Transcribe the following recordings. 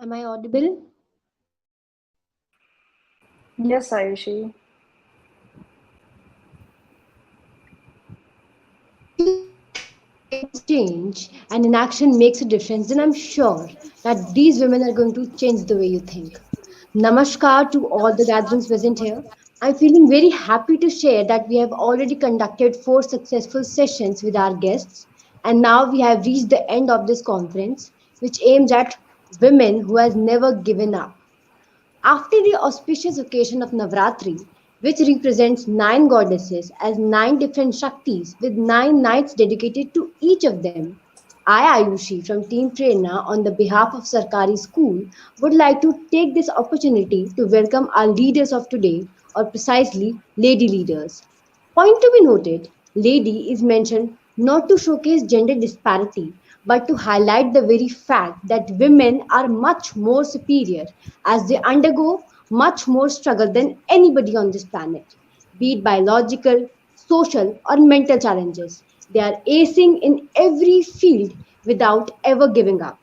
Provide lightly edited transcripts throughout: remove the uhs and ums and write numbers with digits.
Am I audible? Yes, Ayushi. If words change and inaction makes a difference, then I'm sure that these women are going to change the way you think. Namaskar to all the gatherings present here. I'm feeling very happy to share that we have already conducted 4 successful sessions with our guests, and now we have reached the end of this conference, which aims at women who has never given up. After the auspicious occasion of Navratri, which represents 9 goddesses as 9 different Shaktis with 9 nights dedicated to each of them, I, Ayushi from Team Prerna, on the behalf of Sarkari School, would like to take this opportunity to welcome our leaders of today, or precisely lady leaders. Point to be noted, lady is mentioned not to showcase gender disparity, but to highlight the very fact that women are much more superior as they undergo much more struggle than anybody on this planet, be it biological, social, or mental challenges. They are acing in every field without ever giving up.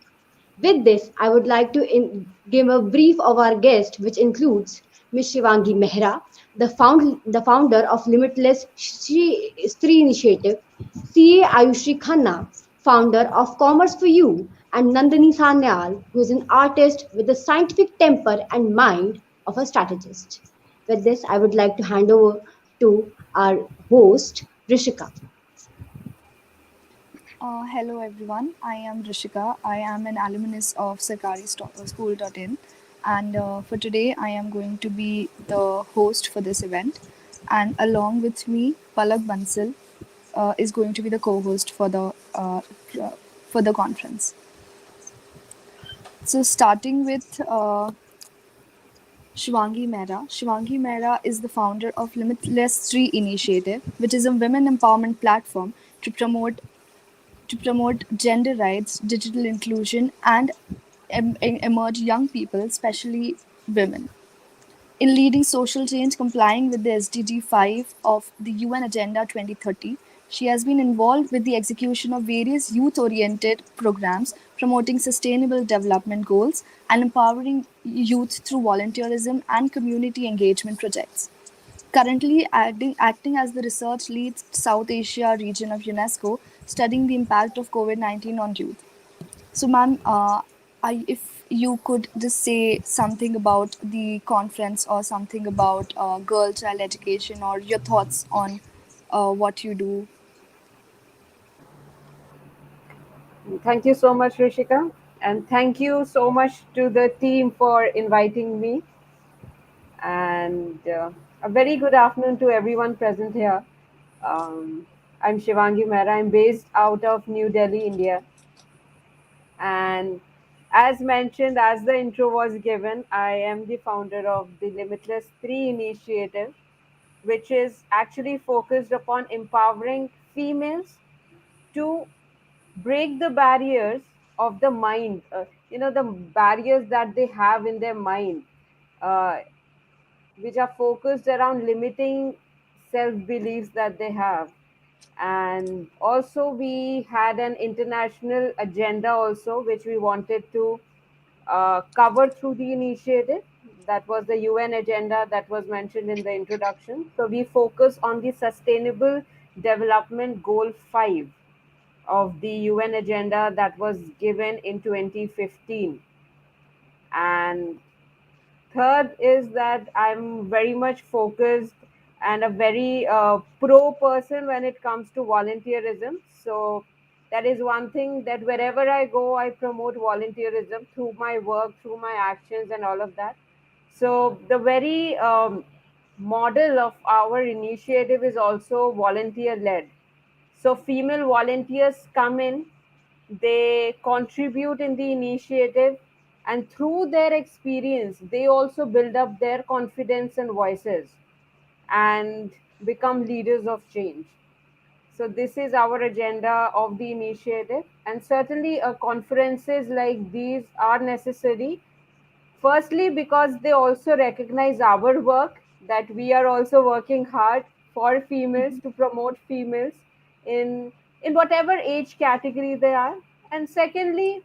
With this, I would like to give a brief of our guest, which includes Ms. Shivangi Mehra, the founder of Limitless Stree Initiative, CA Ayushri Khanna, founder of Commerce for You, and Nandini Sanyal, who is an artist with the scientific temper and mind of a strategist. With this, I would like to hand over to our host, Rishika. Hello everyone, I am Rishika. I am an alumnus of School.in, and for today I am going to be the host for this event. And along with me, Palak Bansal is going to be the co-host for the conference. So starting with Shivangi Mehra. Shivangi Mehra is the founder of Limitless Stree Initiative, which is a women empowerment platform to promote gender rights, digital inclusion, and emerge young people, especially women. In leading social change complying with the SDG 5 of the UN Agenda 2030, she has been involved with the execution of various youth oriented programs promoting sustainable development goals and empowering youth through volunteerism and community engagement projects. Currently acting as the research lead South Asia region of UNESCO, studying the impact of COVID-19 on youth. So, ma'am, if you could just say something about the conference or something about girl child education or your thoughts on what you do. Thank you so much, Rishika. And thank you so much to the team for inviting me. And a very good afternoon to everyone present here. Um, I'm Shivangi Mehra. I'm based out of New Delhi, India. And as mentioned, as the intro was given, I am the founder of the Limitless 3 initiative, which is actually focused upon empowering females to break the barriers of the mind, the barriers that they have in their mind, uh, which are focused around limiting self beliefs that they have. And also we had an international agenda also which we wanted to cover through the initiative. That was the UN agenda that was mentioned in the introduction. So we focus on the sustainable development goal 5 of the UN agenda that was given in 2015. And third is that I'm very much focused and a very pro person when it comes to volunteerism. So that is one thing that wherever I go, I promote volunteerism through my work, through my actions, and all of that. So the very model of our initiative is also volunteer led. So female volunteers come in, they contribute in the initiative, and through their experience, they also build up their confidence and voices and become leaders of change. So this is our agenda of the initiative, and certainly conferences like these are necessary. Firstly, because they also recognize our work, that we are also working hard for females, to promote females in whatever age category they are. And secondly,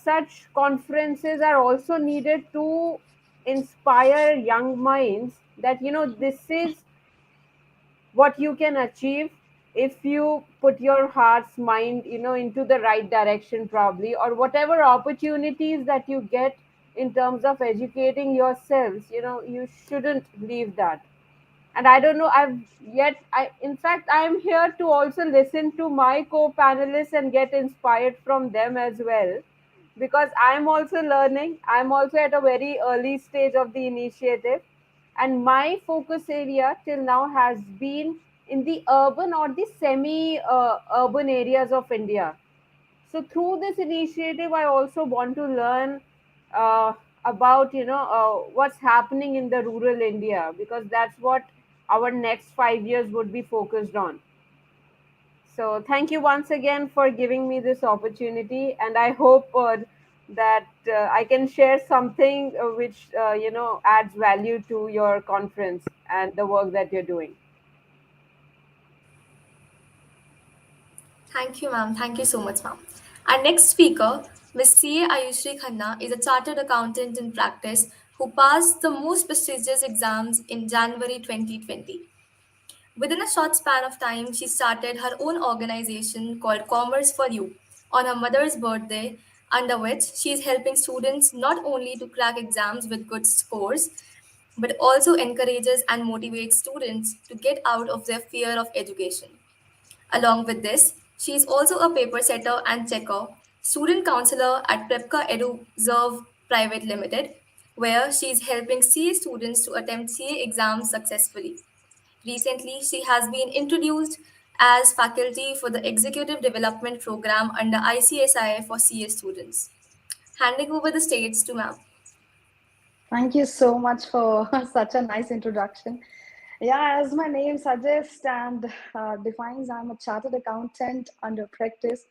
such conferences are also needed to inspire young minds that this is what you can achieve if you put your heart's mind into the right direction, probably, or whatever opportunities that you get in terms of educating yourselves, you shouldn't leave that. And I don't know, I in fact I'm here to also listen to my co-panelists and get inspired from them as well, because I'm also learning. I'm also at a very early stage of the initiative, and my focus area till now has been in the urban or the semi urban areas of India. So through this initiative, I also want to learn uh, about what's happening in the rural India, because that's what our next 5 years would be focused on. So thank you once again for giving me this opportunity, and I hope that I can share something which adds value to your conference and the work that you're doing. Thank you, ma'am. Thank you so much, ma'am. Our next speaker, Ms. C.A. Ayushri Khanna, is a chartered accountant in practice who passed the most prestigious exams in January 2020. Within a short span of time, she started her own organization called Commerce for You on her mother's birthday, under which she is helping students not only to crack exams with good scores, but also encourages and motivates students to get out of their fear of education. Along with this, she is also a paper setter and checker, student counselor at Prepka EduServe Private Limited, where she is helping CA students to attempt CA exams successfully. Recently, she has been introduced as faculty for the Executive Development Program under ICSI for CA students. Handing over the stage to ma'am. Thank you so much for such a nice introduction. Yeah, as my name suggests and defines, I'm a chartered accountant under practice.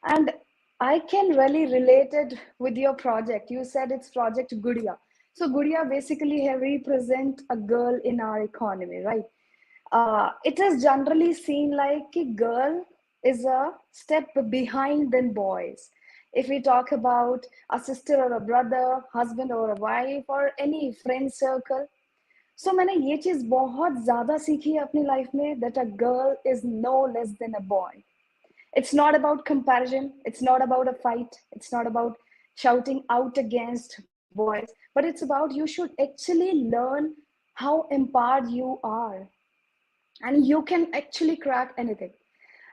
And I can really relate it with your project. You said it's Project Gudiya. So Gudiya basically represent a girl in our economy, right? It is generally seen like a girl is a step behind than boys. If we talk about a sister or a brother, husband or a wife, or any friend circle, so मैंने ये चीज बहुत ज्यादा सीखी है अपनी life में that a girl is no less than a boy. It's not about comparison. It's not about a fight. It's not about shouting out against boys, but it's about you should actually learn how empowered you are and you can actually crack anything.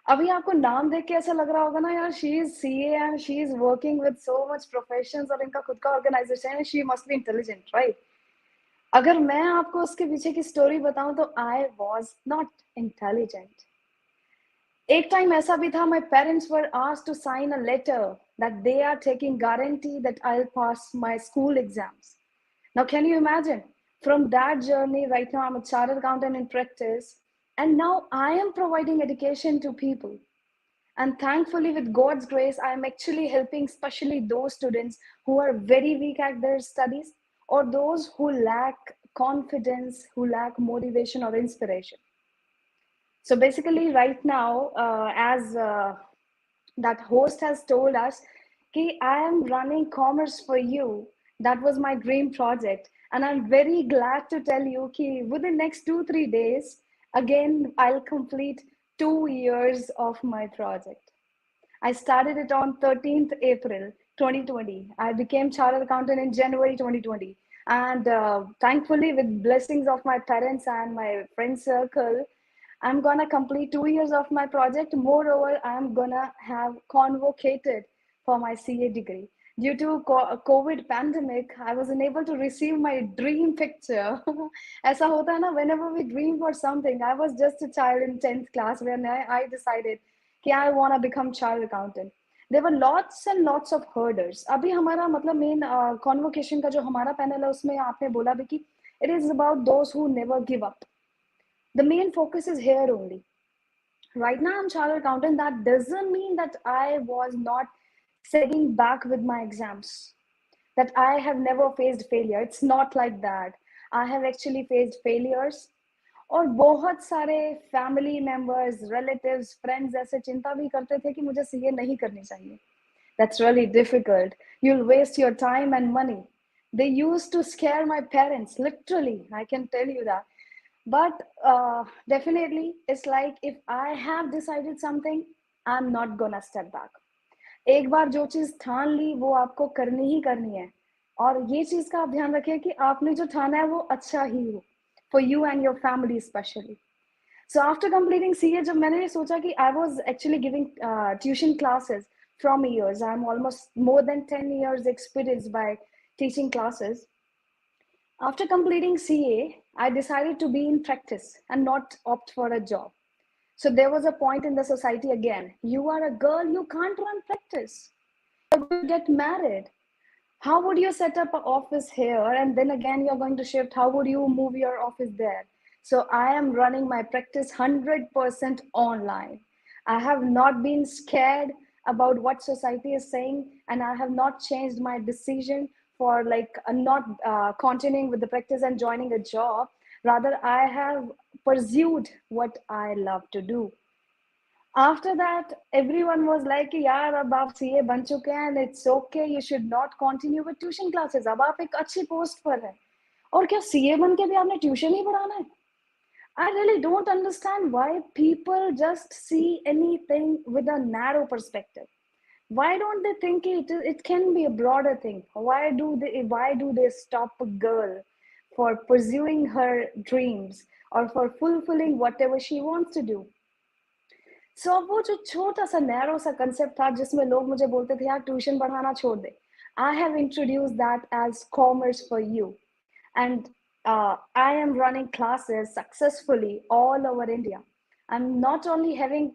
अभी आपको नाम देख के ऐसा लग रहा होगा ना यार she is CA and she is working with so much professions और इनका खुद का ऑर्गेनाइजेशन है she must be intelligent right अगर मैं आपको उसके पीछे की स्टोरी बताऊं तो आई वाज नॉट इंटेलिजेंट एक टाइम ऐसा भी था my parents were asked to sign a letter that they are taking guarantee that I will pass my school exams now can you imagine from that journey right now I'm a chartered accountant in practice and now I am providing education to people. And thankfully, with God's grace, I am actually helping, especially those students who are very weak at their studies or those who lack confidence, who lack motivation or inspiration. So basically, right now, as that host has told us, कि I am running Commerce for You. That was my dream project. And I'm very glad to tell you that within next 2-3 days, again, I'll complete 2 years of my project. I started it on 13th April 2020. I became chartered accountant in January 2020. And thankfully, with blessings of my parents and my friend circle, I'm gonna complete 2 years of my project. Moreover, I'm gonna have convocated for my CA degree. Due to COVID pandemic, I was unable to receive my dream picture. ऐसा होता है ना, whenever we dream for something, I was just a child in 10th class when I decided कि I want to become chartered accountant. There were lots and lots of hurdles. अभी हमारा मतलब main convocation का जो हमारा panel है उसमें आपने बोला भी कि it is about those who never give up. The main focus is here only. Right now, I'm chartered accountant. That doesn't mean that I was not setting back with my exams, that I have never faced failure. It's not like that. I have actually faced failures. और बहुत सारे family members relatives friends ऐसे चिंता भी करते थे कि मुझे सीए नहीं करनी चाहिए That's really difficult. You'll waste your time and money. They used to scare my parents, literally, I can tell you that. But definitely, it's like if I have decided something, I'm not gonna step back. एक बार जो चीज ठान ली वो आपको करनी ही करनी है, और ये चीज का आप ध्यान रखिए कि आपने जो ठाना है वो अच्छा ही हो, for you and your family specially. So after completing CA, जब मैंने सोचा कि I was actually giving tuition classes from years. I'm almost more than 10 years experienced by teaching classes. After completing CA, I decided to be in practice and not opt for a job. So there was a point in the society again. You are a girl, you can't run practice. You're going to get married. How would you set up an office here and then again you're going to shift? How would you move your office there? So I am running my practice 100% online. I have not been scared about what society is saying, and I have not changed my decision for like not continuing with the practice and joining a job. Rather, I have pursued what I love to do. After that, everyone was like, यार अब आप CA बन चुके हैं and it's okay, you should not continue with tuition classes. अब आप एक अच्छी पोस्ट पर हैं, और क्या सीए बन के भी आपने ट्यूशन ही पढ़ाना है? I really don't understand why people just see anything with a narrow perspective. Why don't they think it can be a broader thing? Why do they stop a girl for pursuing her dreams or for fulfilling whatever she wants to do? सो वो जो छोटा सा narrow सा concept था जिसमें लोग मुझे बोलते थे यार ट्यूशन पढ़ाना छोड़ दे, I have introduce that as commerce for you. And I am running classes successfully all over India. I'm not only having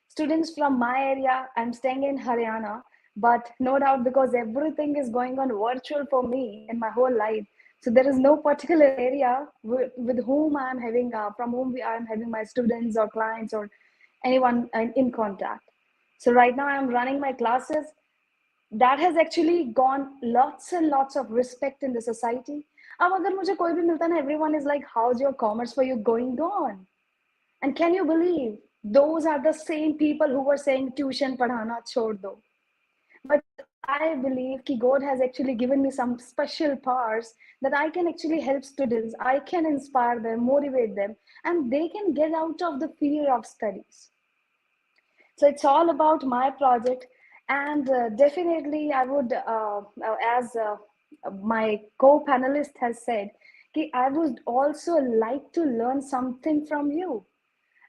students from my area, I'm staying in Haryana, but no doubt because everything is going on virtual for me in my whole life. So there is no particular area with whom I am having, from whom I am having my students or clients or anyone in contact. So right now I'm running my classes. That has actually gone lots and lots of respect in the society. अब अगर मुझे कोई भी मिलता है ना, everyone is like, how's your commerce for you going on? And can you believe those are the same people who were saying tuition padhana chhod do? But I believe that God has actually given me some special powers that I can actually help students, I can inspire them, motivate them, and they can get out of the fear of studies. So it's all about my project, and definitely I would, as my co-panelist has said, I would also like to learn something from you.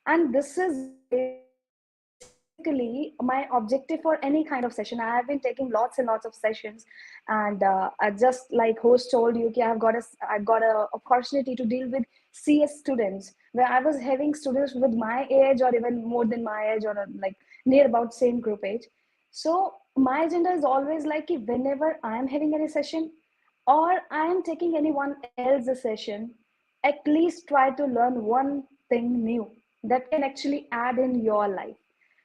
And this is basically my objective for any kind of session. I have been taking lots and lots of sessions, and I just like host told you, I've got a opportunity to deal with CS students, where I was having students with my age or even more than my age, or like near about same group age. So my agenda is always like, whenever I am having any session or I am taking anyone else's session, at least try to learn one thing new that can actually add in your life.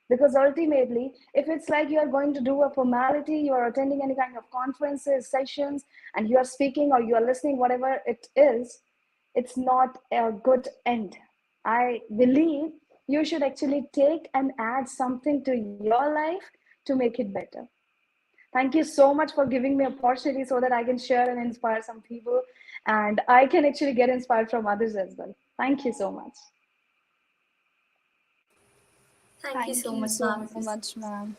Because ultimately, if it's like you are going to do a formality, you are attending any kind of conferences, sessions, and you are speaking or you are listening, whatever it is, it's not a good end. I believe you should actually take and add something to your life to make it better. Thank you so much for giving me opportunity so that I can share and inspire some people, and I can actually get inspired from others as well. Thank you so much. Thank you Thank so you much, so ma'am. much, ma'am.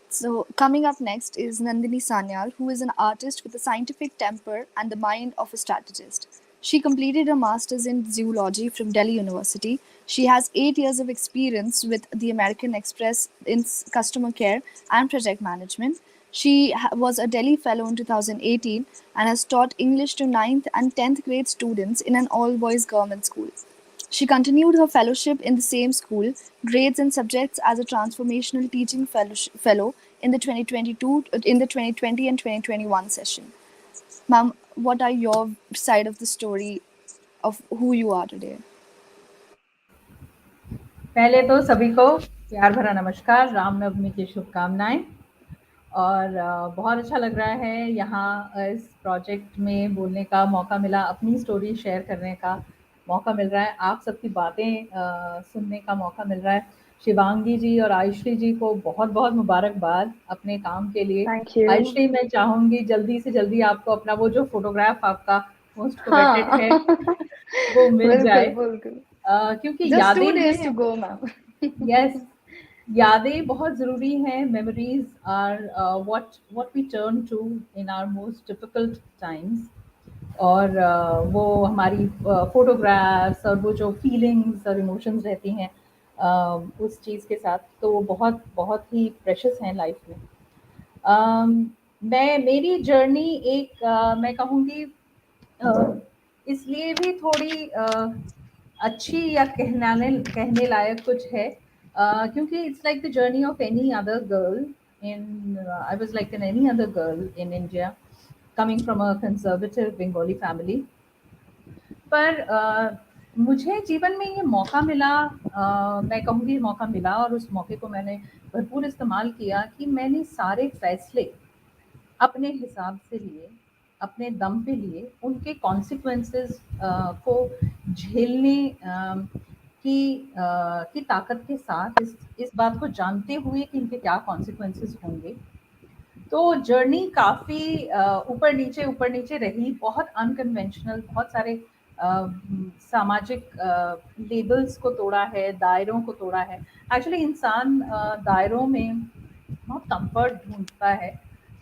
So, coming up next is Nandini Sanyal, who is an artist with a scientific temper and the mind of a strategist. She completed her master's in zoology from Delhi University. She has 8 years of experience with the American Express in customer care and project management. She was a Delhi Fellow in 2018 and has taught English to ninth and 10th grade students in an all boys government school. She continued her fellowship in the same school, grades and subjects as a transformational teaching fellow in the 2020 and 2021 session. Ma'am, what are your side of the story of who you are today? पहले तो सभी को प्यार भरा नमस्कार, रामनवमी की शुभकामनाएं। और बहुत अच्छा लग रहा है यहाँ इस प्रोजेक्ट में बोलने का मौका मिला, अपनी स्टोरी शेयर करने का मौका मिल रहा है, आप सबकी बातें सुनने का मौका मिल रहा है। शिवांगी जी और आयुश्री जी को बहुत बहुत मुबारकबाद अपने काम के लिए। Thank you. आयुश्री, मैं चाहूंगी जल्दी से जल्दी आपको अपना वो जो फोटोग्राफ आपका मोस्ट कवेटेड हाँ है वो मिल बिल्कुल जाए। बिल्कुल। क्योंकि Just यादें 2 days to हैं। go, ma'am. यस, यादें बहुत ज़रूरी हैं। Memories are what we turn to in our most difficult times. और वो हमारी फोटोग्राफ्स और वो जो फीलिंग्स और इमोशंस रहती हैं उस चीज़ के साथ, तो वो बहुत बहुत ही प्रेशियस हैं लाइफ में। अम, मैं मेरी जर्नी एक मैं कहूँगी इसलिए भी थोड़ी अच्छी या कहने लायक कुछ है, क्योंकि it's like the journey of any other girl in I was like an any other girl in India coming from a conservative Bengali family. पर मुझे जीवन में ये मौका मिला, मैं कहूँगी मौका मिला और उस मौके को मैंने भरपूर इस्तेमाल किया कि मैंने सारे फैसले अपने हिसाब से लिए, अपने दम पे लिए, उनके कॉन्सिक्वेंसेस को झेलने की ताकत के साथ, इस बात को जानते हुए कि इनके क्या कॉन्सिक्वेंसेस होंगे। तो जर्नी काफ़ी ऊपर नीचे रही, बहुत अनकन्वेंशनल, बहुत सारे सामाजिक लेबल्स को तोड़ा है, दायरों को तोड़ा है। एक्चुअली इंसान दायरों में बहुत कंफर्ट ढूंढता है,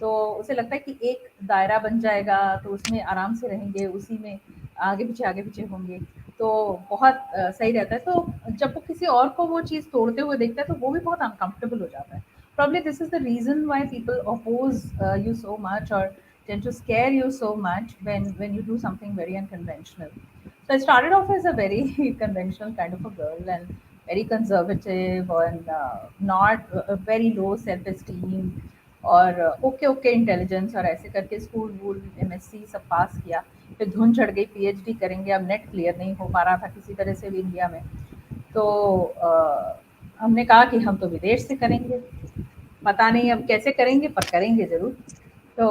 तो उसे लगता है कि एक दायरा बन जाएगा तो उसमें आराम से रहेंगे, उसी में आगे पीछे होंगे, तो बहुत सही रहता है। तो जब वो किसी और को वो चीज़ तोड़ते हुए देखता है तो वो भी बहुत अनकंफर्टेबल हो जाता है। Probably this is the reason why people oppose you so much or tend to scare you so much when you do something very unconventional. So I started off as a very conventional kind of a girl and very conservative and not very low self-esteem और okay okay intelligence और ऐसे करके school वूल MSc सब पास किया। फिर धुन चढ़ गई पीएचडी करेंगे, अब नेट क्लियर नहीं हो पा रहा था किसी तरह से भी इंडिया में, तो हमने कहा कि हम तो विदेश से करेंगे, पता नहीं अब कैसे करेंगे पर करेंगे ज़रूर। तो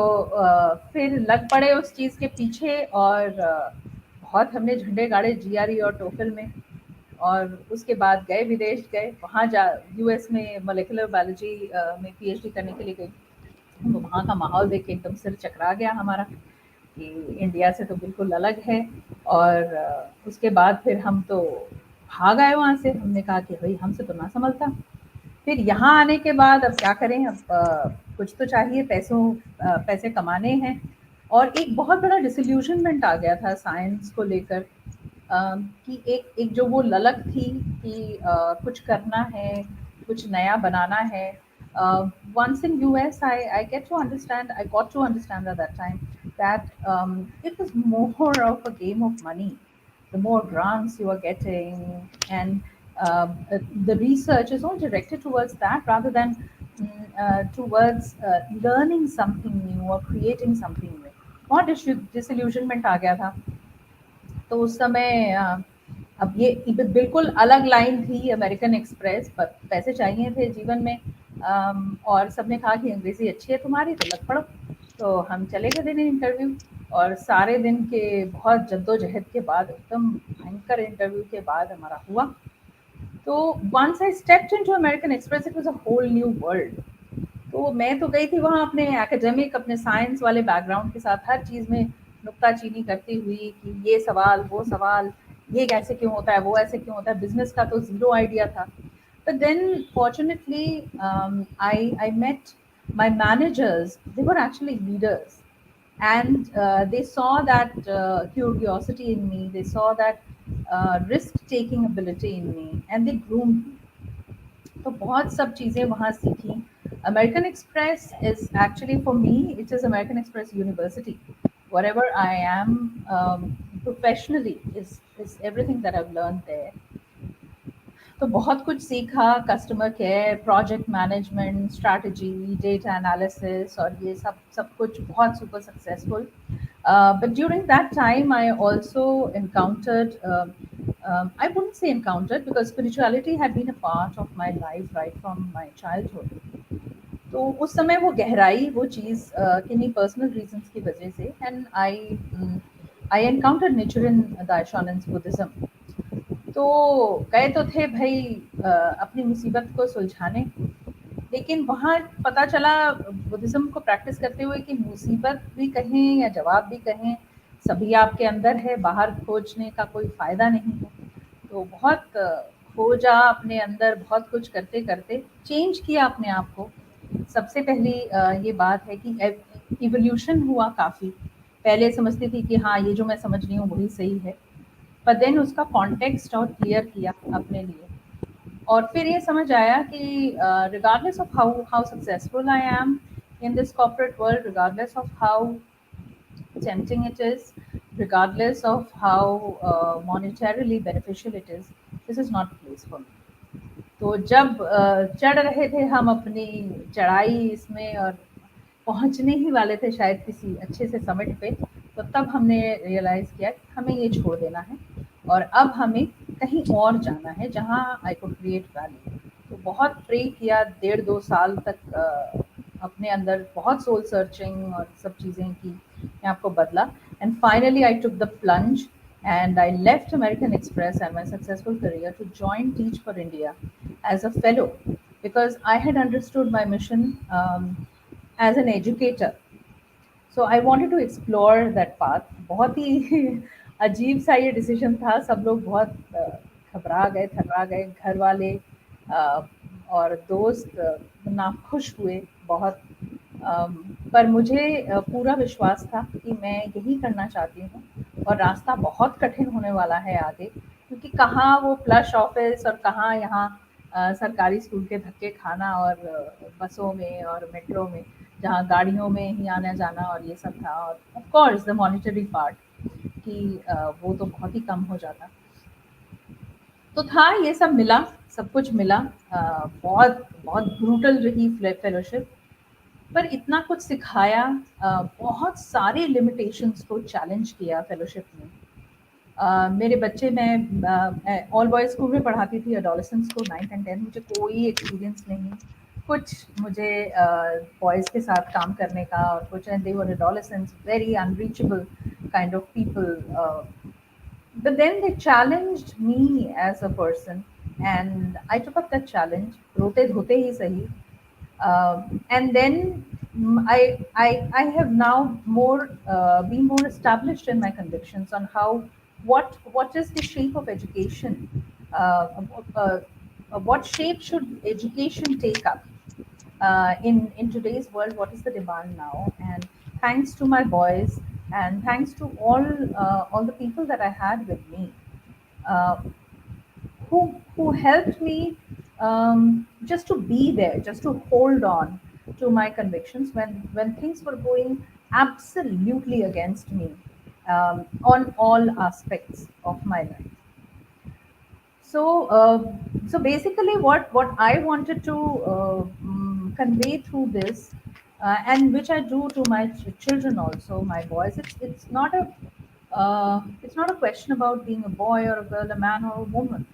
फिर लग पड़े उस चीज़ के पीछे और बहुत हमने झंडे गाड़े जीआरई और टोफल में, और उसके बाद गए विदेश, गए वहाँ जा यूएस में मोलेकुलर बायोलॉजी में पीएचडी करने के लिए गई। तो वहाँ का माहौल देख के एकदम सिर चकरा गया हमारा कि इंडिया से तो बिल्कुल अलग है। और उसके बाद फिर हम तो भाग आए वहाँ से, हमने कहा कि भाई हमसे तो ना संभलता। फिर यहाँ आने के बाद अब क्या करें, अब कुछ तो चाहिए, पैसे कमाने हैं। और एक बहुत बड़ा डिसइल्यूशनमेंट आ गया था साइंस को लेकर, कि एक जो वो ललक थी कि कुछ करना है, कुछ नया बनाना है। Once in US, I got to understand at that time that it was more of a game of money. The more grants you are getting, and the research is all directed towards that rather than towards learning something new or creating something new. बहुत disillusionment आ गया था। तो उस समय अब ये बिल्कुल अलग लाइन थी अमेरिकन एक्सप्रेस, पर पैसे चाहिए थे जीवन में। और सबने कहा कि अंग्रेज़ी अच्छी है तुम्हारी तो लग पड़ो। तो हम चले गए देने इंटरव्यू, और सारे दिन के बहुत जद्दोजहद के बाद, एकदम भयंकर इंटरव्यू के बाद हमारा हुआ। तो once I stepped into American Express, it was a whole new world. तो मैं तो गई थी वहाँ अपने एकेडमिक, अपने साइंस वाले बैकग्राउंड के साथ, हर चीज़ में नुक्ताचीनी करती हुई कि ये सवाल वो सवाल, ये कैसे क्यों होता है, वो ऐसे क्यों होता है। बिजनेस का तो ज़ीरो आइडिया था। But then fortunately I met my managers, they were actually leaders, and they saw that curiosity in me, they saw that risk taking ability in me, and they groomed me. तो बहुत सब चीज़ें वहाँ सीखी। American express is actually for me, it is American express university. whatever I am professionally is everything that I've learned there. तो बहुत कुछ सीखा, customer care, project management, strategy, data analysis, और ये सब सब कुछ बहुत super successful. But during that time, I also encountered, I wouldn't say encountered because spirituality had been a part of my life right from my childhood. तो उस समय वो गहराई, वो चीज़ किन्हीं पर्सनल रीजंस की वजह से, and I encountered nature in दार्शनिक बुद्धिज्म। तो गए तो थे भाई अपनी मुसीबत को सुलझाने, लेकिन वहाँ पता चला बुद्धिज्म को प्रैक्टिस करते हुए कि मुसीबत भी कहें या जवाब भी कहें, सभी आपके अंदर है, बाहर खोजने का कोई फ़ायदा नहीं है। तो बहुत खोजा अपने अंदर, बहुत कुछ करते करते चेंज किया अपने आप को। सबसे पहली ये बात है कि इवोल्यूशन हुआ काफ़ी। पहले समझती थी कि हाँ, ये जो मैं समझ रही हूँ वही सही है, पर देन उसका कॉन्टेक्स्ट और क्लियर किया अपने लिए। और फिर ये समझ आया कि regardless of how successful I am in this corporate world, regardless of how tempting it is, regardless of how monetarily beneficial it is, this is not a place for me. तो जब चढ़ रहे थे हम अपनी चढ़ाई इसमें और पहुंचने ही वाले थे शायद किसी अच्छे से समिट पे, तो तब हमने रियलाइज़ किया कि हमें ये छोड़ देना है और अब हमें कहीं और जाना है जहाँ आई कुड क्रिएट वैल्यू। तो बहुत प्रे किया, 1.5-2 साल तक अपने अंदर बहुत सोल सर्चिंग और सब चीज़ें की, मैं आपको बदला, and finally I took the plunge and I left American Express and my successful career to join Teach for India as a fellow, because I had understood my mission as an educator. So I wanted to explore that path. बहुत ही अजीब सा ये decision था, सब लोग बहुत घबरा गए, थर्रा गए, घर वाले और दोस्त नाखुश हुए बहुत। पर मुझे पूरा विश्वास था कि मैं यही करना चाहती हूँ और रास्ता बहुत कठिन होने वाला है आगे, क्योंकि कहाँ वो प्लश ऑफिस और कहाँ यहाँ सरकारी स्कूल के धक्के खाना और बसों में और मेट्रो में, जहाँ गाड़ियों में ही आना जाना और ये सब था, और of course the monetary part कि वो तो बहुत ही कम हो जाता। तो था ये सब मिला, सब कुछ मिला। बहुत बहुत ब्रूटल रही फेलोशिप, पर इतना कुछ सिखाया, बहुत सारे लिमिटेशंस को चैलेंज किया फेलोशिप में। मेरे बच्चे, मैं ऑल बॉयज़ स्कूल में पढ़ाती थी एडोलेसेंट्स को, 9th and 10th, मुझे कोई एक्सपीरियंस नहीं कुछ, मुझे बॉयज़ के साथ काम करने का और कुछ, and they were adolescents, very unreachable kind of people, but then they challenged me as a person and I took up that challenge, rote dhote hi sahi. And then I have now more been more established in my convictions on how what is the shape of education, uh, uh, what shape should education take up in today's world, what is the demand now. And thanks to my boys and thanks to all the people that I had with me, uh, who helped me just to be there, just to hold on to my convictions when things were going absolutely against me, on all aspects of my life. So, so basically, what I wanted to convey through this, and which I do to my children also, my boys, it's not a question about being a boy or a girl, a man or a woman.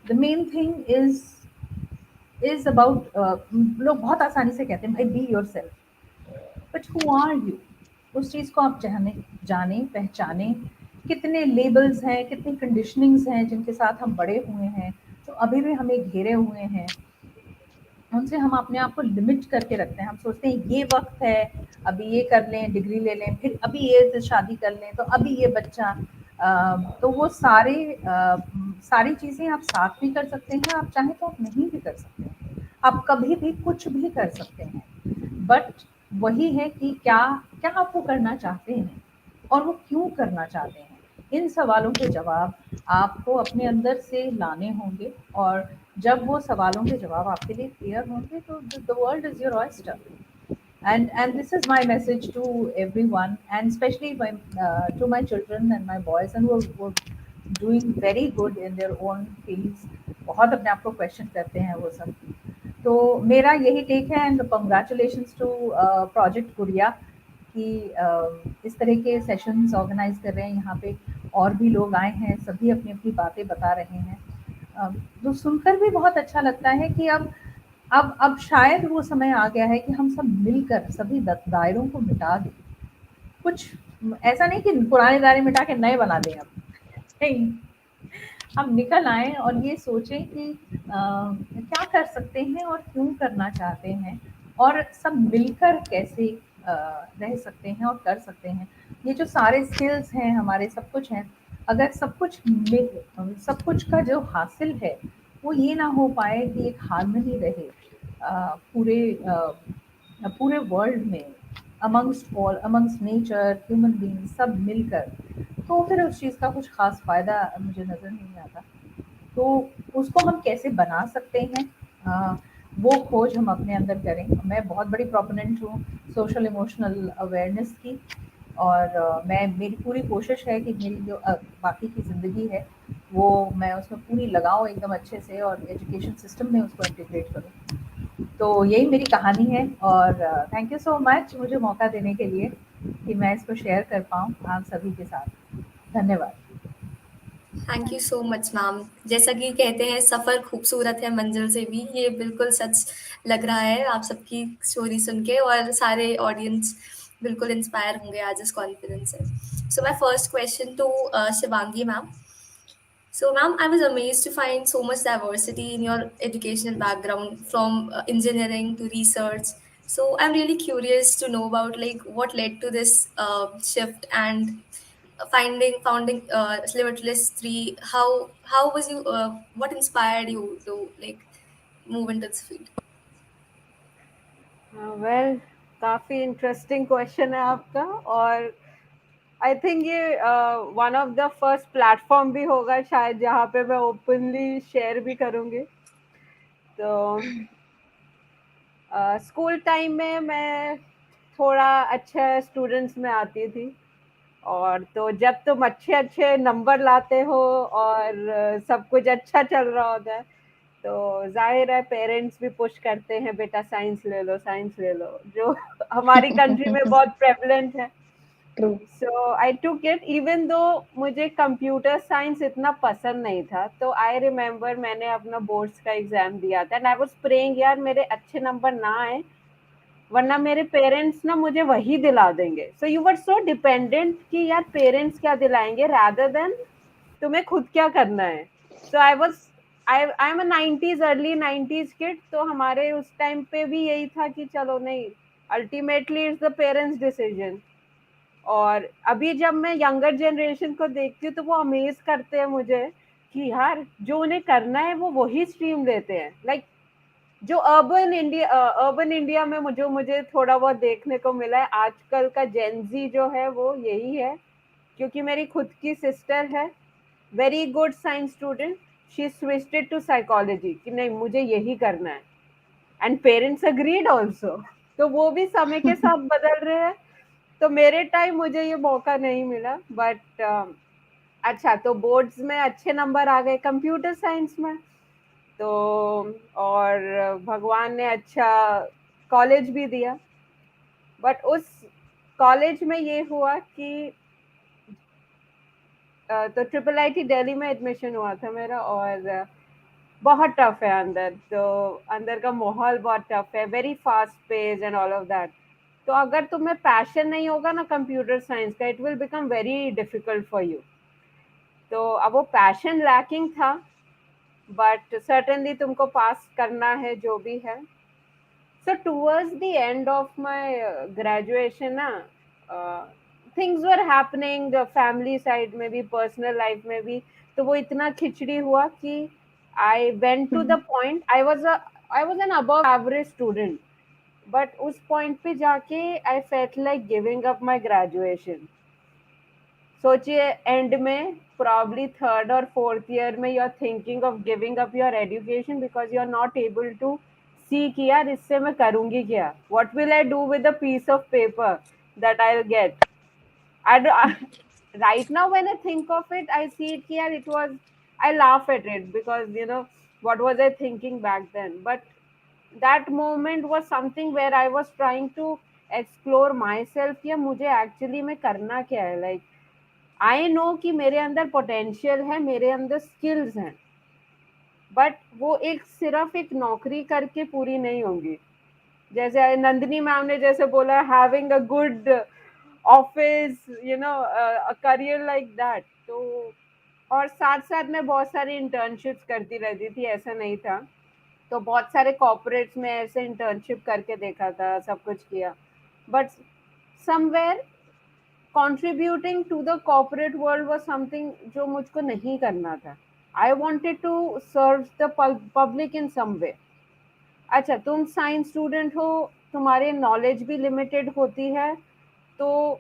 The main thing is about, लोग बहुत आसानी से कहते हैं भाई be yourself, but who are you? उस चीज़ को आप जाने पहचाने। कितने लेबल्स हैं, कितनी कंडीशनिंग्स हैं जिनके साथ हम बड़े हुए हैं, जो अभी भी हमें घेरे हुए हैं, उनसे हम अपने आप को लिमिट करके रखते हैं। हम सोचते हैं ये वक्त है, अभी ये कर लें, डिग्री ले लें, फिर अभी ये शादी कर लें, तो अभी ये बच्चा, तो वो सारी चीज़ें आप साथ भी कर सकते हैं, आप चाहें तो आप नहीं भी कर सकते हैं, आप कभी भी कुछ भी कर सकते हैं। बट वही है कि क्या क्या आप वो करना चाहते हैं और वो क्यों करना चाहते हैं, इन सवालों के जवाब आपको अपने अंदर से लाने होंगे। और जब वो सवालों के जवाब आपके लिए क्लियर होंगे तो the world is your oyster. And this is my message to everyone, and especially to my children and my boys, and who are doing very good in their own fields, बहुत अपने आप को question करते हैं वो सब। तो मेरा यही टेक है, एंड कंग्रेचुलेशंस टू प्रोजेक्ट गुड़िया कि इस तरह के सेशंस ऑर्गेनाइज कर रहे हैं यहाँ पे, और भी लोग आए हैं, सभी अपनी अपनी बातें बता रहे हैं। तो सुनकर भी बहुत अच्छा लगता है कि अब शायद वो समय आ गया है कि हम सब मिलकर सभी दायरों को मिटा दें। कुछ ऐसा नहीं कि पुराने दायरे मिटा के नए बना दें, अब नहीं, हम निकल आएँ और ये सोचें कि क्या कर सकते हैं और क्यों करना चाहते हैं, और सब मिलकर कैसे अ, रह सकते हैं और कर सकते हैं। ये जो सारे स्किल्स हैं हमारे, सब कुछ हैं, अगर सब कुछ का जो हासिल है वो ये ना हो पाए कि एक हार्मनी रहे पूरे पूरे वर्ल्ड में, अमंगस्ट नेचर, ह्यूमन बीइंग, सब मिलकर, तो फिर उस चीज़ का कुछ ख़ास फ़ायदा मुझे नज़र नहीं आता। तो उसको हम कैसे बना सकते हैं, अ, वो खोज हम अपने अंदर करें। मैं बहुत बड़ी प्रोपोनेंट हूँ सोशल इमोशनल अवेयरनेस की, और मैं, मेरी पूरी कोशिश है कि मेरी जो बाकी की ज़िंदगी है वो मैं उसमें पूरी लगाऊँ एकदम अच्छे से, और एजुकेशन सिस्टम में उसको इंटीग्रेट करूँ। तो यही मेरी कहानी है, और थैंक यू सो मच मुझे मौका देने के लिए कि मैं इसको शेयर कर पाऊँ आप सभी के साथ। धन्यवाद। Thank you so much ma'am. जैसा कि कहते हैं सफ़र खूबसूरत है मंजिल से भी, ये बिल्कुल सच लग रहा है आप सबकी स्टोरी सुन के, और सारे ऑडियंस बिल्कुल इंस्पायर होंगे आज इस कॉन्फिडेंस से। So my first question to Shivangi ma'am. So, ma'am, I was amazed to find so much diversity in your educational background, from engineering to research. So, I'm really curious to know about like what led to this shift, and founding Limitless Three. How was you? What inspired you to like move into this field? Well, काफ़ी interesting question है आपका, और I think ये one of the first platform भी होगा शायद जहाँ पे मैं ओपनली शेयर भी करूँगी। तो स्कूल टाइम में मैं थोड़ा अच्छा स्टूडेंट्स में आती थी, और तो जब तुम अच्छे अच्छे नंबर लाते हो और सब कुछ अच्छा चल रहा होता है, तो जाहिर है पेरेंट्स भी पुश करते हैं, बेटा साइंस ले लो, साइंस ले लो, जो हमारी कंट्री में बहुत प्रेवलेंट है। True. सो आई टूक इट, इवन दो मुझे कंप्यूटर साइंस इतना पसंद नहीं था। तो आई रिमेम्बर मैंने अपना बोर्ड्स का एग्जाम दिया था, एंड आई वाज प्रेइंग यार मेरे अच्छे नंबर ना आए, वरना मेरे पेरेंट्स ना मुझे वही दिला देंगे। So you were so dependent कि यार पेरेंट्स क्या दिलाएंगे रादर देन तुम्हें खुद क्या करना है। So I am a 90s, early 90s kid, तो हमारे उस टाइम पे भी यही था कि चलो नहीं, ultimately it's the parents decision. और अभी जब मैं यंगर जनरेशन को देखती हूँ तो वो अमेज करते हैं मुझे कि यार जो उन्हें करना है वो वही स्ट्रीम लेते हैं। लाइक जो अर्बन इंडिया में मुझे थोड़ा बहुत देखने को मिला है, आजकल का जेनजी जो है वो यही है। क्योंकि मेरी खुद की सिस्टर है, very good science student, she switched to psychology कि नहीं मुझे यही करना है, एंड पेरेंट्स अग्रीड ऑल्सो। तो वो भी समय के साथ बदल रहे हैं। तो मेरे टाइम मुझे ये मौका नहीं मिला, बट अच्छा, तो बोर्ड्स में अच्छे नंबर आ गए कंप्यूटर साइंस में, तो और भगवान ने अच्छा कॉलेज भी दिया। बट उस कॉलेज में ये हुआ कि तो ट्रिपल आईटी दिल्ली में एडमिशन हुआ था मेरा, और बहुत टफ है अंदर, तो अंदर का माहौल बहुत टफ है, very fast pace and all of that. तो अगर तुम्हें पैशन नहीं होगा ना कंप्यूटर साइंस का, it will become very difficult for you. तो अब वो पैशन लैकिंग था, बट सर्टेनली तुमको पास करना है जो भी है। So towards the end of my graduation ना, things were happening family side में भी, personal life में भी, तो वो इतना खिचड़ी हुआ कि I went to the point, I was an above average student, but उस point पे जाके I felt like giving up my graduation। सोचिए एंड में प्रॉब्ली थर्ड और फोर्थ ईयर में you are thinking of giving up your education because you are not able to see कि यार इससे मैं करूंगी क्या, what will I do with a piece of paper that I will get. I right now when I think of it, I see it here, it was, I laugh at it because you know what was I thinking back then. But that moment was something where I was trying to explore myself कि मुझे actually में करना क्या है। like I know कि मेरे अंदर potential है, मेरे अंदर स्किल्स हैं, बट वो एक सिर्फ एक नौकरी करके पूरी नहीं होंगी। जैसे नंदिनी मैम ने जैसे बोला, having a good office, you know, a career like that. तो और साथ साथ मैं बहुत सारी इंटर्नशिप्स करती रहती थी, ऐसा नहीं था। तो बहुत सारे कॉर्पोरेट्स में ऐसे इंटर्नशिप करके देखा था, सब कुछ किया, but somewhere contributing to the corporate world was something जो मुझको नहीं करना था. I wanted to serve the public in some way. अच्छा, तुम साइंस स्टूडेंट हो, तुम्हारे नॉलेज भी लिमिटेड होती है, तो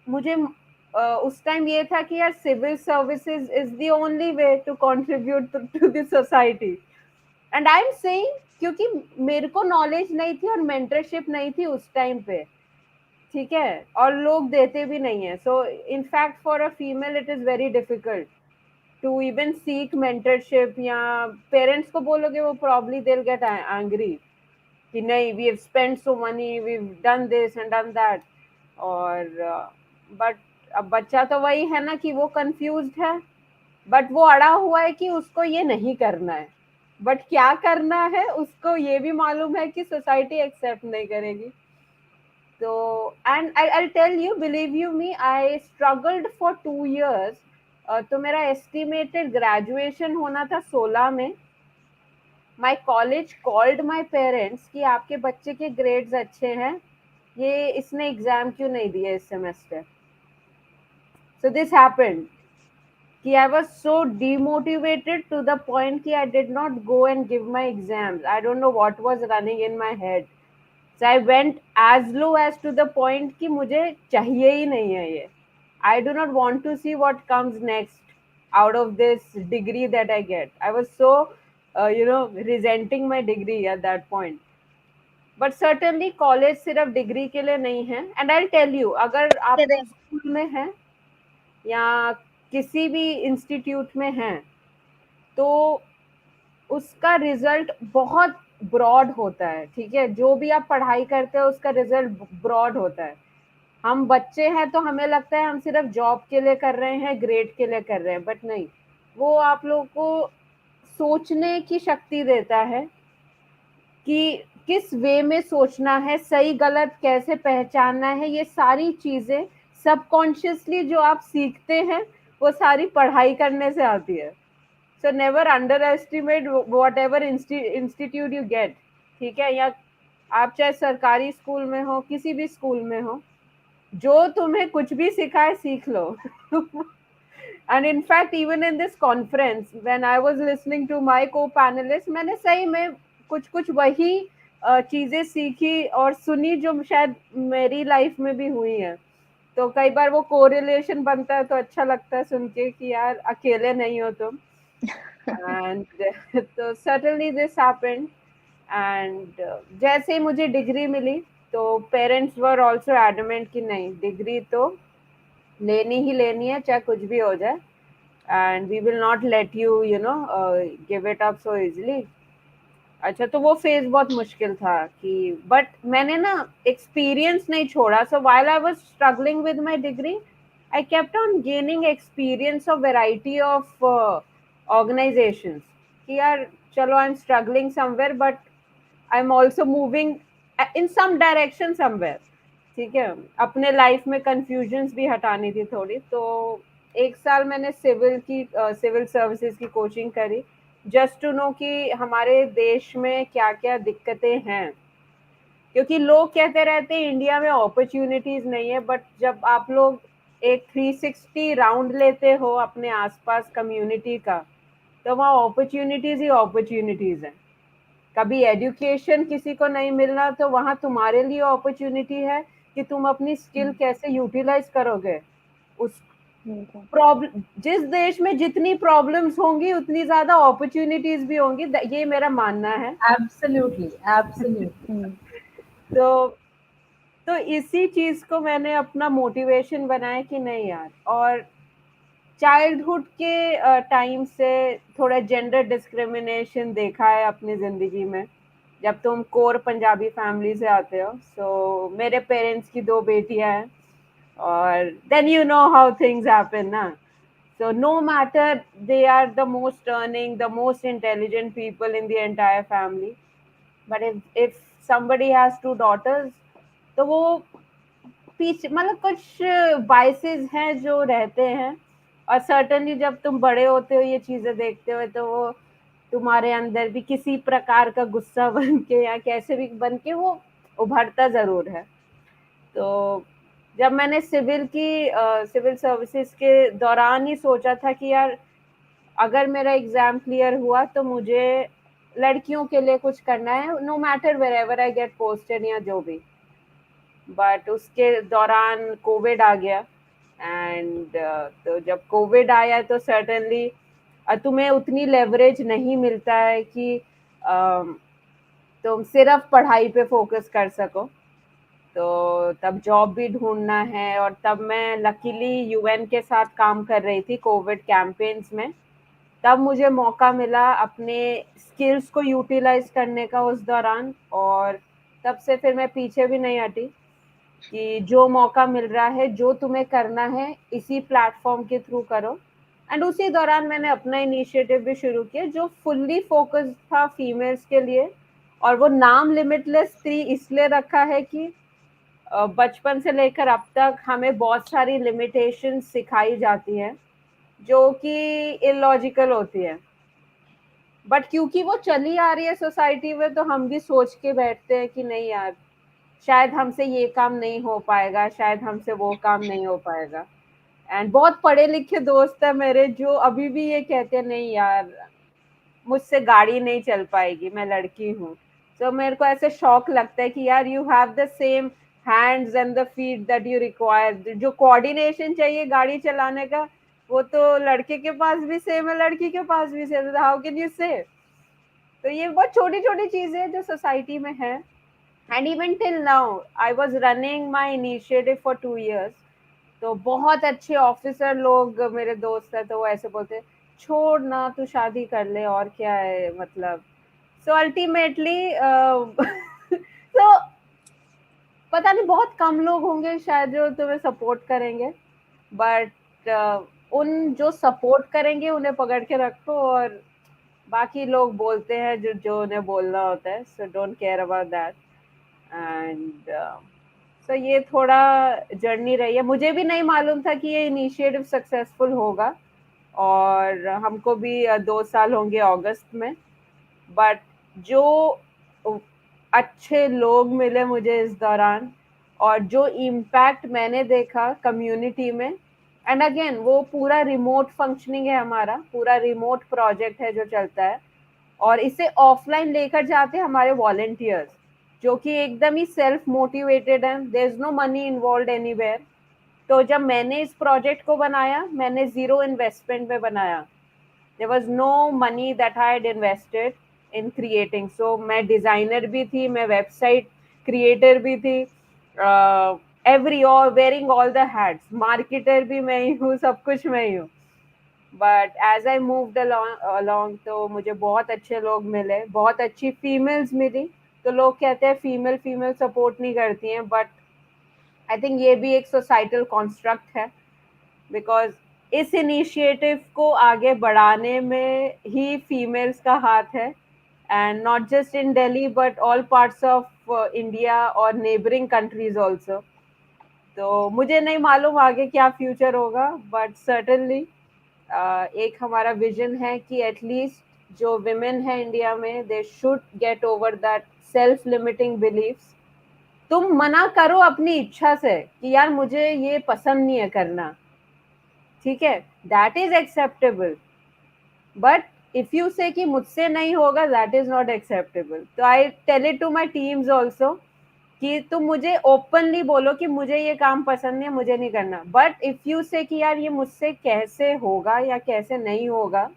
मुझे उस टाइम ये था कि यार civil services is the only way to contribute to the society. And I am saying, क्योंकि मेरे को नॉलेज नहीं थी और मेंटरशिप नहीं थी उस टाइम पे, ठीक है, और लोग देते भी नहीं है. So in fact for a female it is very difficult to even seek mentorship. या पेरेंट्स को बोलोगे, वो probably they will get angry कि नहीं, we have spent so money, we have done this and done that. और but अब बच्चा तो वही है ना कि वो कंफ्यूज्ड है, बट वो अड़ा हुआ है कि उसको ये नहीं करना है, बट क्या करना है उसको ये भी मालूम है कि सोसाइटी एक्सेप्ट नहीं करेगी. So, and I'll tell you, believe you me, I struggled for 2 years. तो मेरा estimated graduation होना था 16 में. My college called my parents कि आपके बच्चे के grades अच्छे हैं, ये इसने एग्जाम क्यों नहीं दिया इस सेमेस्टर. So this happened कि I was so demotivated to the point कि I did not go and give my exams. I don't know what was running in my head. So I went as low as to the point कि मुझे चाहिए ही नहीं है ये. I do not want to see what comes next out of this degree that I get. I was so, resenting my degree at that point. But certainly college सिर्फ degree के लिए नहीं है. And I'll tell you, अगर आप school में हैं या किसी भी इंस्टीट्यूट में हैं, तो उसका रिजल्ट बहुत ब्रॉड होता है. ठीक है, जो भी आप पढ़ाई करते हो उसका रिजल्ट ब्रॉड होता है. हम बच्चे हैं तो हमें लगता है हम सिर्फ जॉब के लिए कर रहे हैं, ग्रेड के लिए कर रहे हैं, बट नहीं, वो आप लोगों को सोचने की शक्ति देता है कि किस वे में सोचना है, सही गलत कैसे पहचानना है. ये सारी चीजें सबकॉन्शियसली जो आप सीखते हैं, वो सारी पढ़ाई करने से आती है. So never underestimate whatever institute you get. ठीक है, या आप चाहे सरकारी स्कूल में हो, किसी भी स्कूल में हो, जो तुम्हें कुछ भी सिखाए सीख लो. And in fact, even in this conference, when I was listening to my co-panelists, मैंने सही में कुछ कुछ वही चीजें सीखी और सुनी जो शायद मेरी लाइफ में भी हुई है. तो कई बार वो कोरिलेशन बनता है तो अच्छा लगता है सुन के कि यार अकेले नहीं हो तुम. And तो certainly this happened. And जैसे ही मुझे डिग्री मिली, तो पेरेंट्स वर ऑल्सो एडमेंट कि नहीं, डिग्री तो लेनी ही लेनी है, चाहे कुछ भी हो जाए, and we will not let you give it up so easily. अच्छा, तो वो फेज बहुत मुश्किल था कि, बट मैंने ना एक्सपीरियंस नहीं छोड़ा. सो while I was struggling with my degree, I kept on gaining experience of variety of organizations. कि यार चलो, I'm struggling somewhere, but I'm also moving in some direction somewhere. ठीक है, अपने लाइफ में कंफ्यूजन्स भी हटानी थी थोड़ी. तो 1 साल मैंने सिविल सर्विसेज की कोचिंग करी, जस्ट टू नो कि हमारे देश में क्या क्या दिक्कतें हैं. क्योंकि लोग कहते रहते हैं इंडिया में अपॉर्चुनिटीज नहीं है, बट जब आप लोग एक 360 राउंड लेते हो अपने आसपास कम्युनिटी का, तो वहाँ अपॉर्चुनिटीज ही अपॉर्चुनिटीज हैं. कभी एजुकेशन किसी को नहीं मिलना, तो वहाँ तुम्हारे लिए अपॉर्चुनिटी है कि तुम अपनी स्किल कैसे यूटिलाइज करोगे. उस प्रॉब्लम, जिस देश में जितनी प्रॉब्लम्स होंगी उतनी ज्यादा अपॉर्चुनिटीज भी होंगी, ये मेरा मानना है. Absolutely, absolutely. तो इसी चीज को मैंने अपना मोटिवेशन बनाया कि नहीं यार. और चाइल्डहुड के टाइम से थोड़ा जेंडर डिस्क्रिमिनेशन देखा है अपनी जिंदगी में. जब तुम कोर पंजाबी फैमिली से आते हो, सो मेरे पेरेंट्स की 2 बेटियां हैं, और then you know how things happen ना. So no matter they are the most earning, the most intelligent people in the entire family, but if somebody has 2 daughters, तो वो पीछे मतलब कुछ बाइसेस हैं जो रहते हैं और सर्टनली जब तुम बड़े होते हो, ये चीजें देखते हो, तो वो तुम्हारे अंदर भी किसी प्रकार का गुस्सा बन के या कैसे भी बन के वो उभरता जरूर है। तो जब मैंने सिविल सर्विसेज के दौरान ही सोचा था कि यार अगर मेरा एग्जाम क्लियर हुआ तो मुझे लड़कियों के लिए कुछ करना है, no matter wherever I get posted या जो भी। बट उसके दौरान कोविड आ गया एंड तो जब कोविड आया तो सर्टेनली तुम्हें उतनी लेवरेज नहीं मिलता है कि तुम सिर्फ पढ़ाई पे फोकस कर सको। तो तब जॉब भी ढूंढना है, और तब मैं लकीली यूएन के साथ काम कर रही थी कोविड कैंपेन्स में। तब मुझे मौका मिला अपने स्किल्स को यूटिलाइज करने का उस दौरान, और तब से फिर मैं पीछे भी नहीं हटी कि जो मौका मिल रहा है, जो तुम्हें करना है, इसी प्लेटफॉर्म के थ्रू करो। एंड उसी दौरान मैंने अपना इनिशिएटिव भी शुरू किया जो फुल्ली फोकस्ड था फीमेल्स के लिए। और वो नाम लिमिटलेस स्त्री इसलिए रखा है कि बचपन से लेकर अब तक हमें बहुत सारी लिमिटेशन सिखाई जाती हैं जो कि इलॉजिकल होती है, बट क्योंकि वो चली आ रही है सोसाइटी में, तो हम भी सोच के बैठते हैं कि नहीं यार, शायद हमसे ये काम नहीं हो पाएगा, शायद हमसे वो काम नहीं हो पाएगा। एंड बहुत पढ़े लिखे दोस्त है मेरे जो अभी भी ये कहते हैं नहीं यार, मुझसे गाड़ी नहीं चल पाएगी, मैं लड़की हूँ। तो मेरे को ऐसे शौक लगता है कि यार you have the same hands and the feet that you require. जो कोऑर्डिनेशन चाहिए गाड़ी चलाने का, वो तो लड़के के पास भी सेम है, लड़की के पास भी सेम है। हाउ कैन यू से? तो ये बहुत छोटी छोटी चीजें हैं जो सोसाइटी में है। And even till now I was running my initiative for 2 years। तो बहुत अच्छे ऑफिसर लोग मेरे दोस्त है, तो वो ऐसे बोलते छोड़ ना, तू शादी कर ले, और क्या है मतलब। सो अल्टीमेटली तो पता नहीं, बहुत कम लोग होंगे शायद जो तुम्हें सपोर्ट करेंगे, बट उन जो सपोर्ट करेंगे उन्हें पकड़ के रखो, और बाकी लोग बोलते हैं जो जो उन्हें बोलना होता है, so don't care about that. And so ये थोड़ा जर्नी रही है। मुझे भी नहीं मालूम था कि ये इनिशिएटिव सक्सेसफुल होगा, और हमको भी 2 साल होंगे अगस्त में। बट जो अच्छे लोग मिले मुझे इस दौरान, और जो इम्पैक्ट मैंने देखा कम्युनिटी में। एंड अगेन वो पूरा रिमोट फंक्शनिंग है, हमारा पूरा रिमोट प्रोजेक्ट है जो चलता है, और इसे ऑफलाइन लेकर जाते हैं हमारे वॉलेंटियर्स, जो कि एकदम ही सेल्फ मोटिवेटेड हैं, there is no money involve anywhere. तो जब मैंने इस प्रोजेक्ट को बनाया, मैंने जीरो इन्वेस्टमेंट में बनाया। There was no money that I had invested in creating. So मैं डिजाइनर भी थी, मैं वेबसाइट क्रिएटर भी थी, एवरी और wearing all the hats, marketer भी मैं ही हूँ, सब कुछ मैं ही हूँ। But as I moved along तो मुझे बहुत अच्छे लोग मिले, बहुत अच्छी फीमेल्स मिली। तो लोग कहते हैं फीमेल फीमेल सपोर्ट नहीं करती हैं, बट आई थिंक ये भी एक सोसाइटल कॉन्स्ट्रक्ट है, बिकॉज इस इनिशिएटिव को आगे बढ़ाने में ही फीमेल्स का हाथ है, and not just in Delhi but all parts of India और नेबरिंग कंट्रीज ऑल्सो। तो मुझे नहीं मालूम आगे क्या फ्यूचर होगा, बट सर्टेनली एक हमारा विजन है कि एटलीस्ट जो विमेन है इंडिया में, they should get over that self limiting beliefs. तुम मना करो अपनी इच्छा से कि यार मुझे ये पसंद नहीं है करना, ठीक है, that is acceptable. But if you से कि मुझसे नहीं होगा, दैट इज नॉट एक्सेप्टेबल। तो I tell it to my teams also कि तुम मुझे ओपनली बोलो कि मुझे ये काम पसंद नहीं है, मुझे नहीं करना। बट इफ यू से कि यार ये मुझसे कैसे होगा या कैसे नहीं होगा,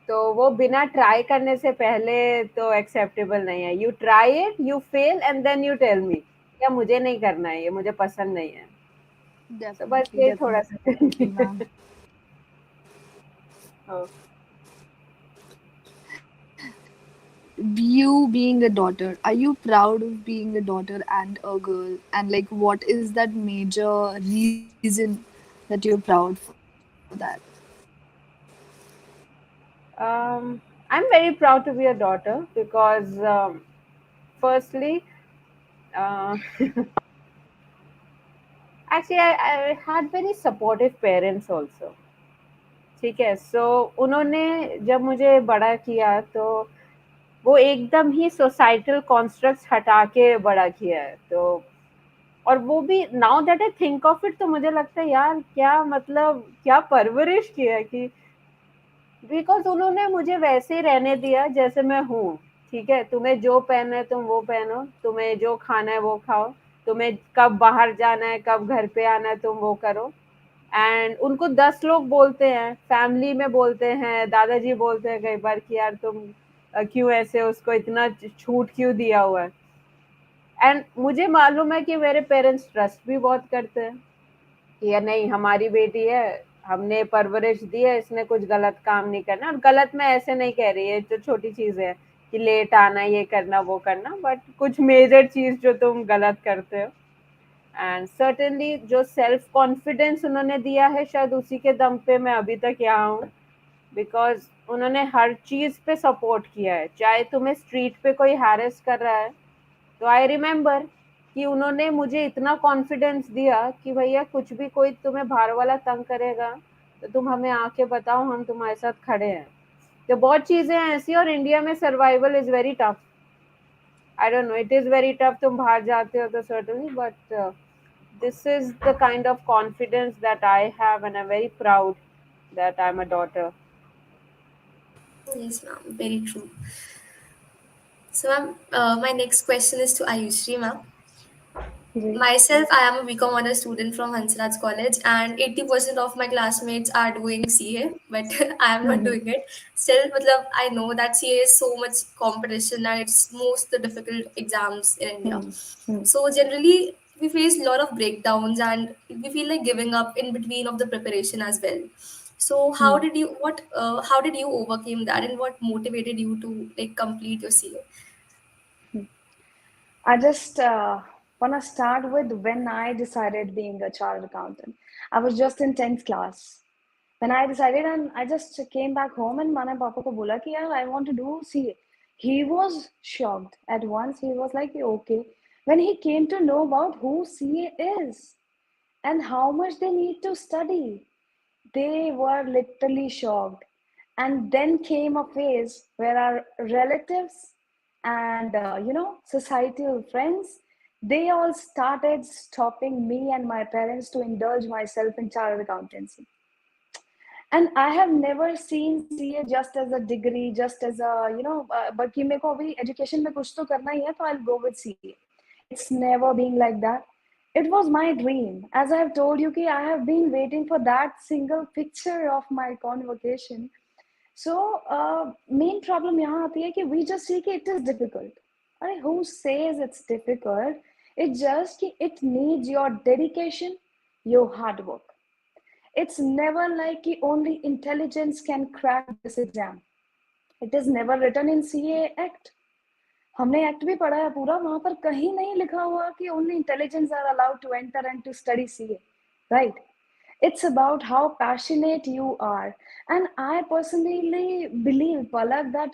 तो वो बिना ट्राई करने से पहले तो एक्सेप्टेबल नहीं है। You try it, you fail, and then you tell me या मुझे नहीं करना है, ये मुझे पसंद नहीं है। तो बस Definitely, ये थोड़ा definitely, सा ma'am. हाँ। You being a daughter, are you proud of being a daughter and a girl? And like, what is that major reason that you're proud for that? I'm very proud to be a daughter because, firstly, uh, Actually, I had very supportive parents also. ठीक है, सो उन्होंने जब मुझे बड़ा किया तो वो एकदम ही सोसाइटल कॉन्स्ट्रक्ट्स हटा के बड़ा किया है। तो और वो भी now that I think of it, तो मुझे लगता है यार क्या मतलब क्या परवरिश किया है कि बिकॉज उन्होंने मुझे वैसे ही रहने दिया जैसे मैं हूँ। ठीक है, तुम्हें जो पहनना है तुम वो पहनो, तुम्हें जो खाना है वो खाओ, तुम्हें कब बाहर जाना है कब घर पे आना है तुम वो करो। एंड उनको 10 लोग बोलते हैं, फैमिली में बोलते हैं, दादाजी बोलते हैं कई बार कि यार तुम क्यों ऐसे उसको इतना छूट क्यों दिया हुआ है। एंड मुझे मालूम है कि मेरे पेरेंट्स ट्रस्ट भी बहुत करते हैं कि या नहीं हमारी बेटी है, हमने परवरिश दी है, इसने कुछ गलत काम नहीं करना। और गलत मैं ऐसे नहीं कह रही है, जो छोटी चीज है कि लेट आना ये करना वो करना, बट कुछ मेजर चीज जो तुम गलत करते हो। एंड सर्टेनली जो सेल्फ कॉन्फिडेंस उन्होंने दिया है शायद उसी के दम पे मैं अभी तक यहाँ हूँ। बिकॉज उन्होंने हर चीज पे सपोर्ट किया है, चाहे तुम्हें स्ट्रीट पे कोई हैरेस कर रहा है तो आई रिमेम्बर कि उन्होंने मुझे इतना कॉन्फिडेंस दिया कि भैया कुछ भी कोई तुम्हें बाहर वाला तंग करेगा तो तुम हमें आके बताओ, हम तुम्हारे साथ खड़े हैं। तो बहुत चीजें हैं ऐसी, और इंडिया में survival is very tough. I don't know, it is very tough, तुम बाहर जाते हो तो certainly, but this is the kind of confidence that I have, and I'm very proud that I'm a daughter. Yes, ma'am. Very true. So, ma'am, my next question is to Ayushri, ma'am. जी. Myself, I am a BCom honors student from Hansraj College, and 80% of my classmates are doing CA, but I am not doing it. Still, matlab, I know that CA is so much competition and it's most the difficult exams in India. So generally, we face a lot of breakdowns and we feel like giving up in between of the preparation as well. So how did you overcome that, and what motivated you to like complete your CA? I just want to start with when I decided being a chartered accountant. I was just in 10th class. When I decided, and I just came back home and मैंने पापा को बोला कि यार I want to do CA. He was shocked at once. He was like, okay. When he came to know about who CA is and how much they need to study, they were literally shocked. And then came a phase where our relatives and societal friends, they all started stopping me and my parents to indulge myself in chartered accountancy. And I have never seen CA just as a degree, just as a but कि मेरे को अभी education में कुछ तो करना ही है, तो I'll go with CA. It's never been like that. It was my dream. As I have told you, I have been waiting for that single picture of my convocation. So main problem यहाँ आती है कि we just see कि it is difficult. अरे who says it's difficult? It's just कि it needs your dedication, your hard work. It's never like कि only intelligence can crack this exam. It is never written in CA Act. हमने act भी पढ़ा है पूरा, वहां पर कहीं नहीं लिखा हुआ कि only intelligence are allowed to enter and to study CA, right? It's about how passionate you are. And I personally believe, Palak, that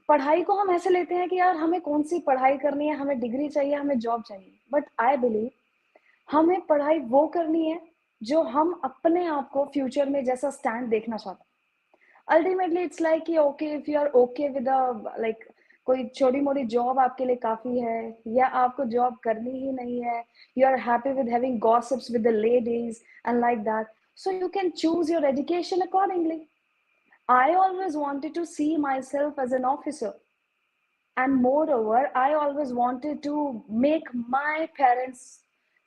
पढ़ाई को हम ऐसे लेते हैं कि यार हमें कौन सी पढ़ाई करनी है, हमें डिग्री चाहिए, हमें जॉब चाहिए, बट आई बिलीव हमें पढ़ाई वो करनी है जो हम अपने आप को फ्यूचर में जैसा स्टैंड देखना चाहते हैं। अल्टीमेटली इट्स लाइक कि okay, if you are okay with like कोई छोटी मोटी जॉब आपके लिए काफी है, या आपको जॉब करनी ही नहीं है, you are happy with having gossips with the ladies and like that, so you can choose your education accordingly. I always wanted to see myself as an officer, and moreover I always wanted to make my parents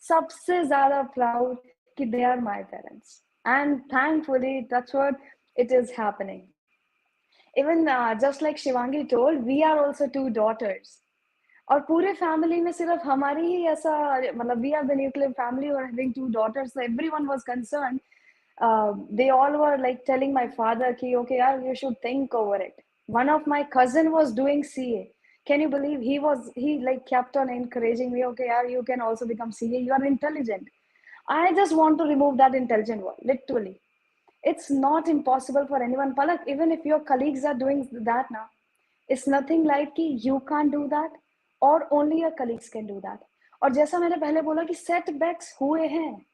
सबसे ज़्यादा proud कि they are my parents, and thankfully that's what it is happening. Even just like Shivangi told, we are also two daughters. और पूरे family में सिर्फ हमारी ही ऐसा, मतलब we are the nuclear family और having two daughters, so everyone was concerned. They all were like telling my father ki okay yaar, you should think over it. One of my cousin was doing CA. Can you believe? He like kept on encouraging me, okay yaar, you can also become CA, you are intelligent. I just want to remove that intelligent word, literally. It's not impossible for anyone, Palak. Even if your colleagues are doing that now, it's nothing like you can't do that or only your colleagues can do that. और जैसा मैंने पहले बोला कि setbacks हुए हैं.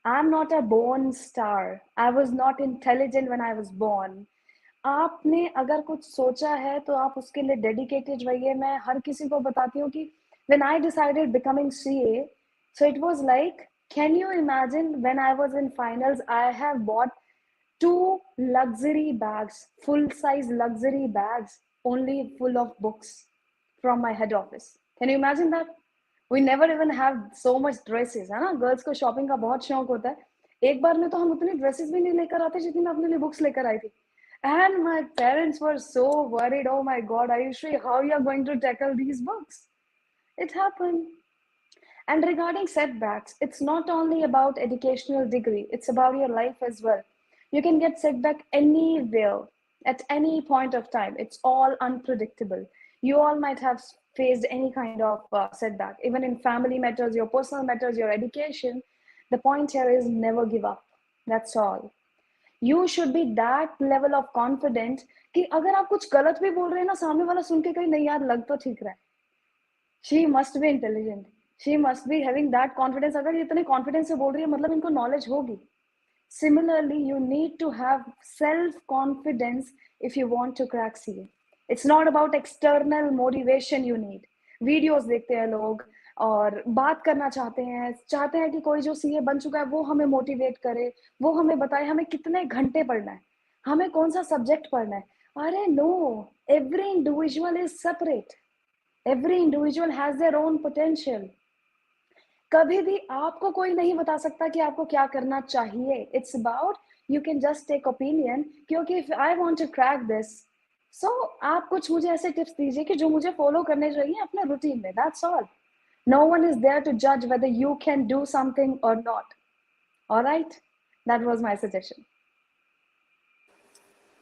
I am not a born star. I was not intelligent when I was born. आपने अगर कुछ सोचा है तो आप उसके लिए डेडिकेटेड रहिए. मैं हर किसी को बताती हूँ कि when I decided becoming CA, so it was like, can you imagine when I was in finals, I have bought 2 luxury bags, full size luxury bags, only full of books from my head office. Can you imagine that? We never even have so much dresses, है ना. Girls को shopping का बहुत शौक होता है. एक बार में तो हम उतनी ड्रेसेस भी नहीं लेकर आते जितनी मैं अपने लिए बुक्स लेकर आई थी. And my parents were so worried. Oh my God, Ayushri, how you are going to tackle these books? It happened. And regarding setbacks, it's not only about educational degree, it's about your life as well. You can get setback anywhere, at any point of time. It's all unpredictable. You all might have faced any kind of setback, even in family matters, your personal matters, your education. The point here is never give up. That's all. You should be that level of confident कि अगर आप कुछ गलत भी बोल रहे हैं ना, सामने वाला सुन के कहीं नहीं यार लग तो ठीक रहा है. She must be intelligent. She must be having that confidence. अगर ये इतने confidence से बोल रही है मतलब इनको knowledge होगी. Similarly, you need to have self-confidence if you want to crack CA. It's not about external motivation you need. Videos देखते हैं लोग और बात करना चाहते हैं कि कोई जो CA बन चुका है वो हमें मोटिवेट करे, वो हमें बताए हमें कितने घंटे पढ़ना है, हमें कौन सा सब्जेक्ट पढ़ना है. अरे no, every individual is separate. Every individual has their own potential. कभी भी आपको कोई नहीं बता सकता कि आपको क्या करना चाहिए. It's about you can just take opinion क्योंकि if I want to crack this, so आप कुछ मुझे ऐसे टिप्स दीजिए कि जो मुझे फॉलो करने चाहिए अपने रूटीन में. That's all. No one is there to judge whether you can do something or not. All right, that was my suggestion.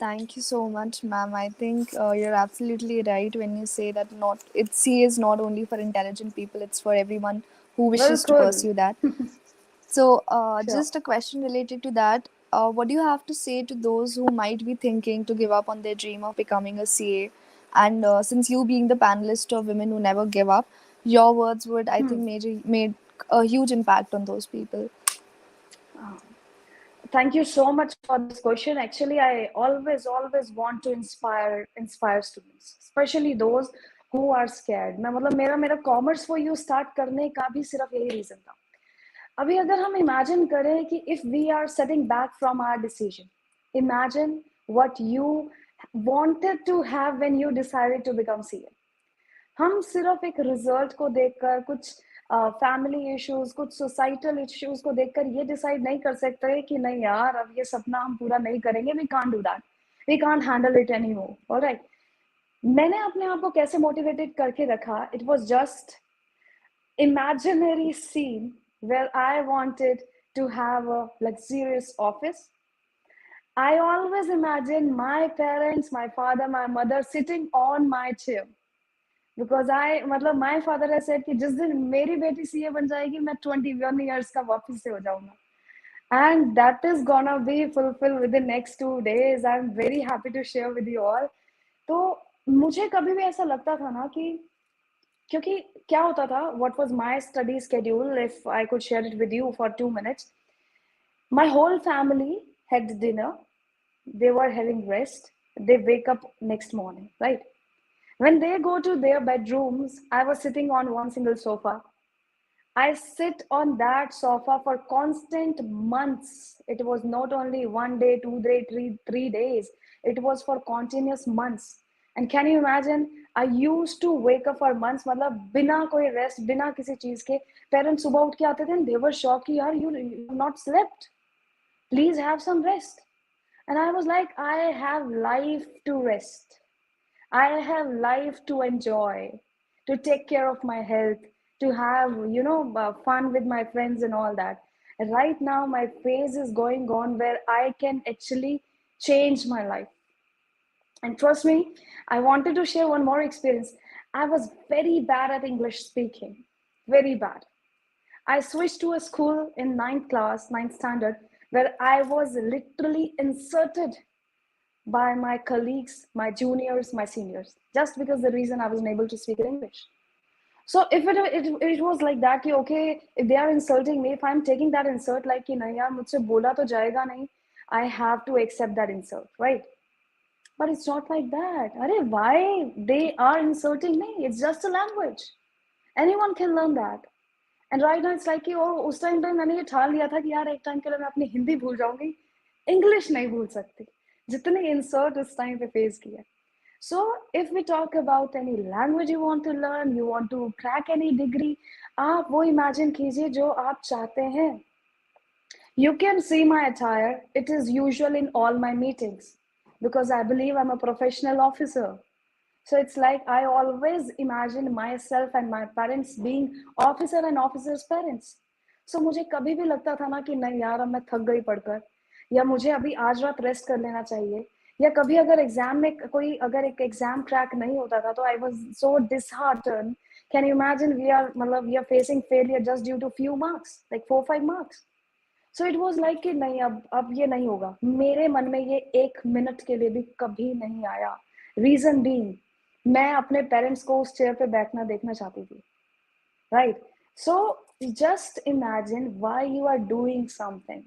Thank you so much, ma'am. I think you're absolutely right when you say that not it C is not only for intelligent people; it's for everyone who wishes to बिल्कुल. pursue that. So, Sure. just a question related to that. What do you have to say to those who might be thinking to give up on their dream of becoming a CA? And since you being the panelist of Women Who Never Give Up, your words would, I think, made a huge impact on those people. Thank you so much for this question. Actually, I always want to inspire students, especially those who are scared. मैं मतलब मेरा commerce for you start करने का भी सिर्फ यही reason था. अभी अगर हम imagine करें कि if we are setting back from our decision, imagine what you wanted to have when you decided to become CA. हम सिर्फ एक रिजल्ट को देखकर कुछ फैमिली इश्यूज कुछ सोसाइटल इश्यूज को देखकर ये डिसाइड नहीं कर सकते कि नहीं यार अब ये सपना हम पूरा नहीं करेंगे. We can't do that. We can't handle it any more. Alright. मैंने अपने आप को कैसे मोटिवेटेड करके रखा. It was just imaginary scene where I wanted to have a luxurious office. I always imagine my parents, my father, my mother sitting on my chair. Because मतलब my father has said कि जिस दिन मेरी बेटी CA बन जाएगी मैं 21 years का वापस से हो जाऊंगा. And that is gonna be fulfilled within next 2 days. I'm very happy to share with you all. तो मुझे कभी भी ऐसा लगता था ना कि क्योंकि क्या होता था, what was my study schedule if I could share it with you for 2 minutes. My whole family had dinner. They were having rest. They wake up next morning, right? When they go to their bedrooms, I was sitting on one single sofa. I sit on that sofa for constant months. It was not only 1 day, 2 day, three days. It was for continuous months. And can you imagine? I used to wake up for months, मतलब बिना कोई rest, बिना किसी चीज के. Parents सुबह उठ के आते थे and they were shocked कि यार you have not slept. Please have some rest. And I was like, I have life to rest. I have life to enjoy, to take care of my health, to have, fun with my friends and all that. Right now, my phase is going on where I can actually change my life. And trust me, I wanted to share one more experience. I was very bad at English speaking, very bad. I switched to a school in ninth class, ninth standard, where I was literally inserted by my colleagues, my juniors, my seniors, just because the reason I wasn't able to speak English. So if it was like that कि okay, if they are insulting me, if I'm taking that insult like कि नहीं यार मुझसे बोला तो जाएगा नहीं, I have to accept that insult, right? But it's not like that. अरे why they are insulting me? It's just a language. Anyone can learn that. And right now it's like कि oh, उस time पे मैंने ये ठान लिया था कि यार एक टाइम के लिए मैं अपनी हिंदी भूल जाऊंगी, इंग्लिश नहीं भूल सकती, जितने इंसर्ट उस टाइम पे फेस किया. So if we talk about any language you want to learn, you want to crack any degree, आप वो imagine कीजिए जो आप चाहते हैं. You can see my attire. It is usual in all my meetings because I believe I'm a professional officer. So it's like I always imagine myself and my parents being officer and officer's parents. So मुझे कभी भी लगता था ना कि नहीं यार अब मैं थक गई पढ़कर, या मुझे अभी आज रात रेस्ट कर लेना चाहिए, या कभी अगर एग्जाम में कोई अगर एक एग्जाम क्रैक नहीं होता था तो I was so dishearten. Can you imagine we are मतलब we are facing failure just due to few marks, like 4-5 marks. So it was like कि नहीं अब ये नहीं होगा. मेरे मन में ये 1 मिनट के लिए भी कभी नहीं आया. रीजन बीइंग मैं अपने पेरेंट्स को उस चेयर पे बैठना देखना चाहती थी, right? So just imagine why you are doing something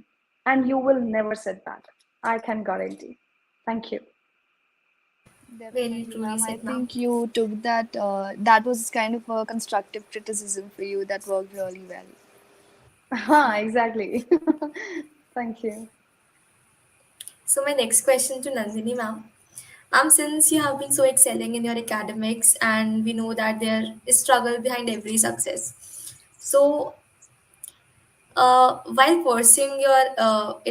and you will never set that. I can guarantee. Thank you. Very Definitely, truly ma'am. I said, ma'am. think you took that. That was kind of a constructive criticism for you that worked really well. हाँ, exactly. Thank you. So my next question to Nandini, ma'am. Ma'am, since you have been so excelling in your academics, and we know that there is struggle behind every success. So, while pursuing your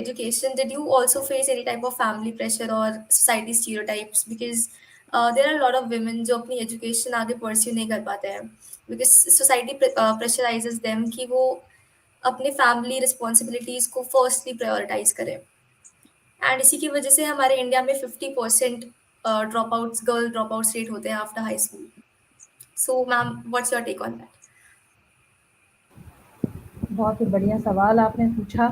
education, did you also face any type of family pressure or society stereotypes? Because there are a lot of women जो अपनी education आगे pursue नहीं कर पाते हैं, because society pressurizes them कि वो अपने family responsibilities को firstly prioritize करें. एंड इसी की वजह से हमारे इंडिया में 50% drop outs girl drop outs rate होते हैं after high school. So ma'am what's your take on that? बहुत ही बढ़िया सवाल आपने पूछा,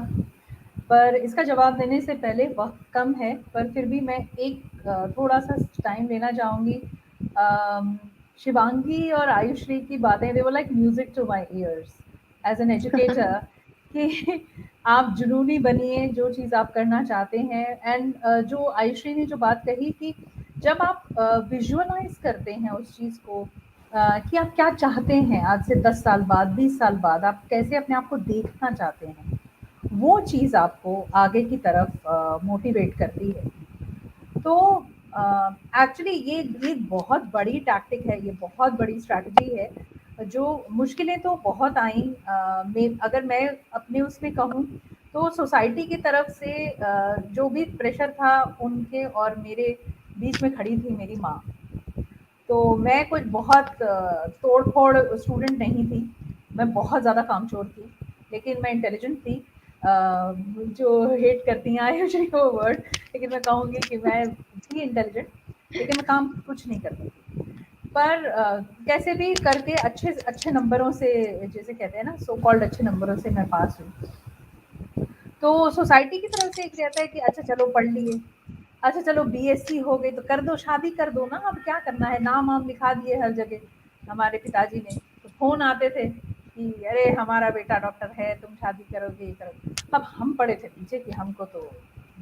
पर इसका जवाब देने से पहले वक्त कम है, पर फिर भी मैं एक थोड़ा सा टाइम लेना चाहूँगी. अम, शिवांगी और आयुश्री की बातें, they were like music to my ears as an educator, कि आप जुनूनी बनिए जो चीज़ आप करना चाहते हैं. एंड जो आयुश्री ने जो बात कही कि जब आप विजुअलाइज करते हैं उस चीज़ को, कि आप क्या चाहते हैं आज से 10 साल बाद, 20 साल बाद, आप कैसे अपने आप को देखना चाहते हैं, वो चीज़ आपको आगे की तरफ मोटिवेट करती है. तो एक्चुअली ये बहुत बड़ी टैक्टिक है, ये बहुत बड़ी स्ट्रैटेजी है. जो मुश्किलें तो बहुत आई, अगर मैं अपने उसमें कहूँ तो सोसाइटी की तरफ से जो भी प्रेशर था, उनके और मेरे बीच में खड़ी थी मेरी माँ. तो मैं कुछ बहुत तोड़-फोड़ स्टूडेंट नहीं थी, मैं बहुत ज़्यादा कामचोर थी, लेकिन मैं इंटेलिजेंट थी. जो हेट करती हैं आयुषी वो वर्ड, लेकिन मैं कहूँगी कि मैं थी इंटेलिजेंट, लेकिन मैं काम कुछ नहीं करती थी. पर कैसे भी करके अच्छे अच्छे नंबरों से, जिसे कहते हैं ना, सो कॉल्ड अच्छे नंबरों से मैं पास हुई. तो सोसाइटी की तरफ से एक रहता है कि अच्छा चलो पढ़ लिए, अच्छा चलो बीएससी हो गई तो कर दो, शादी कर दो ना, अब क्या करना है, नाम वाम लिखा दिए हर जगह हमारे पिताजी ने. तो फ़ोन आते थे कि अरे हमारा बेटा डॉक्टर है, तुम शादी करोगे, ये करोगे. अब हम पड़े थे पीछे कि हमको तो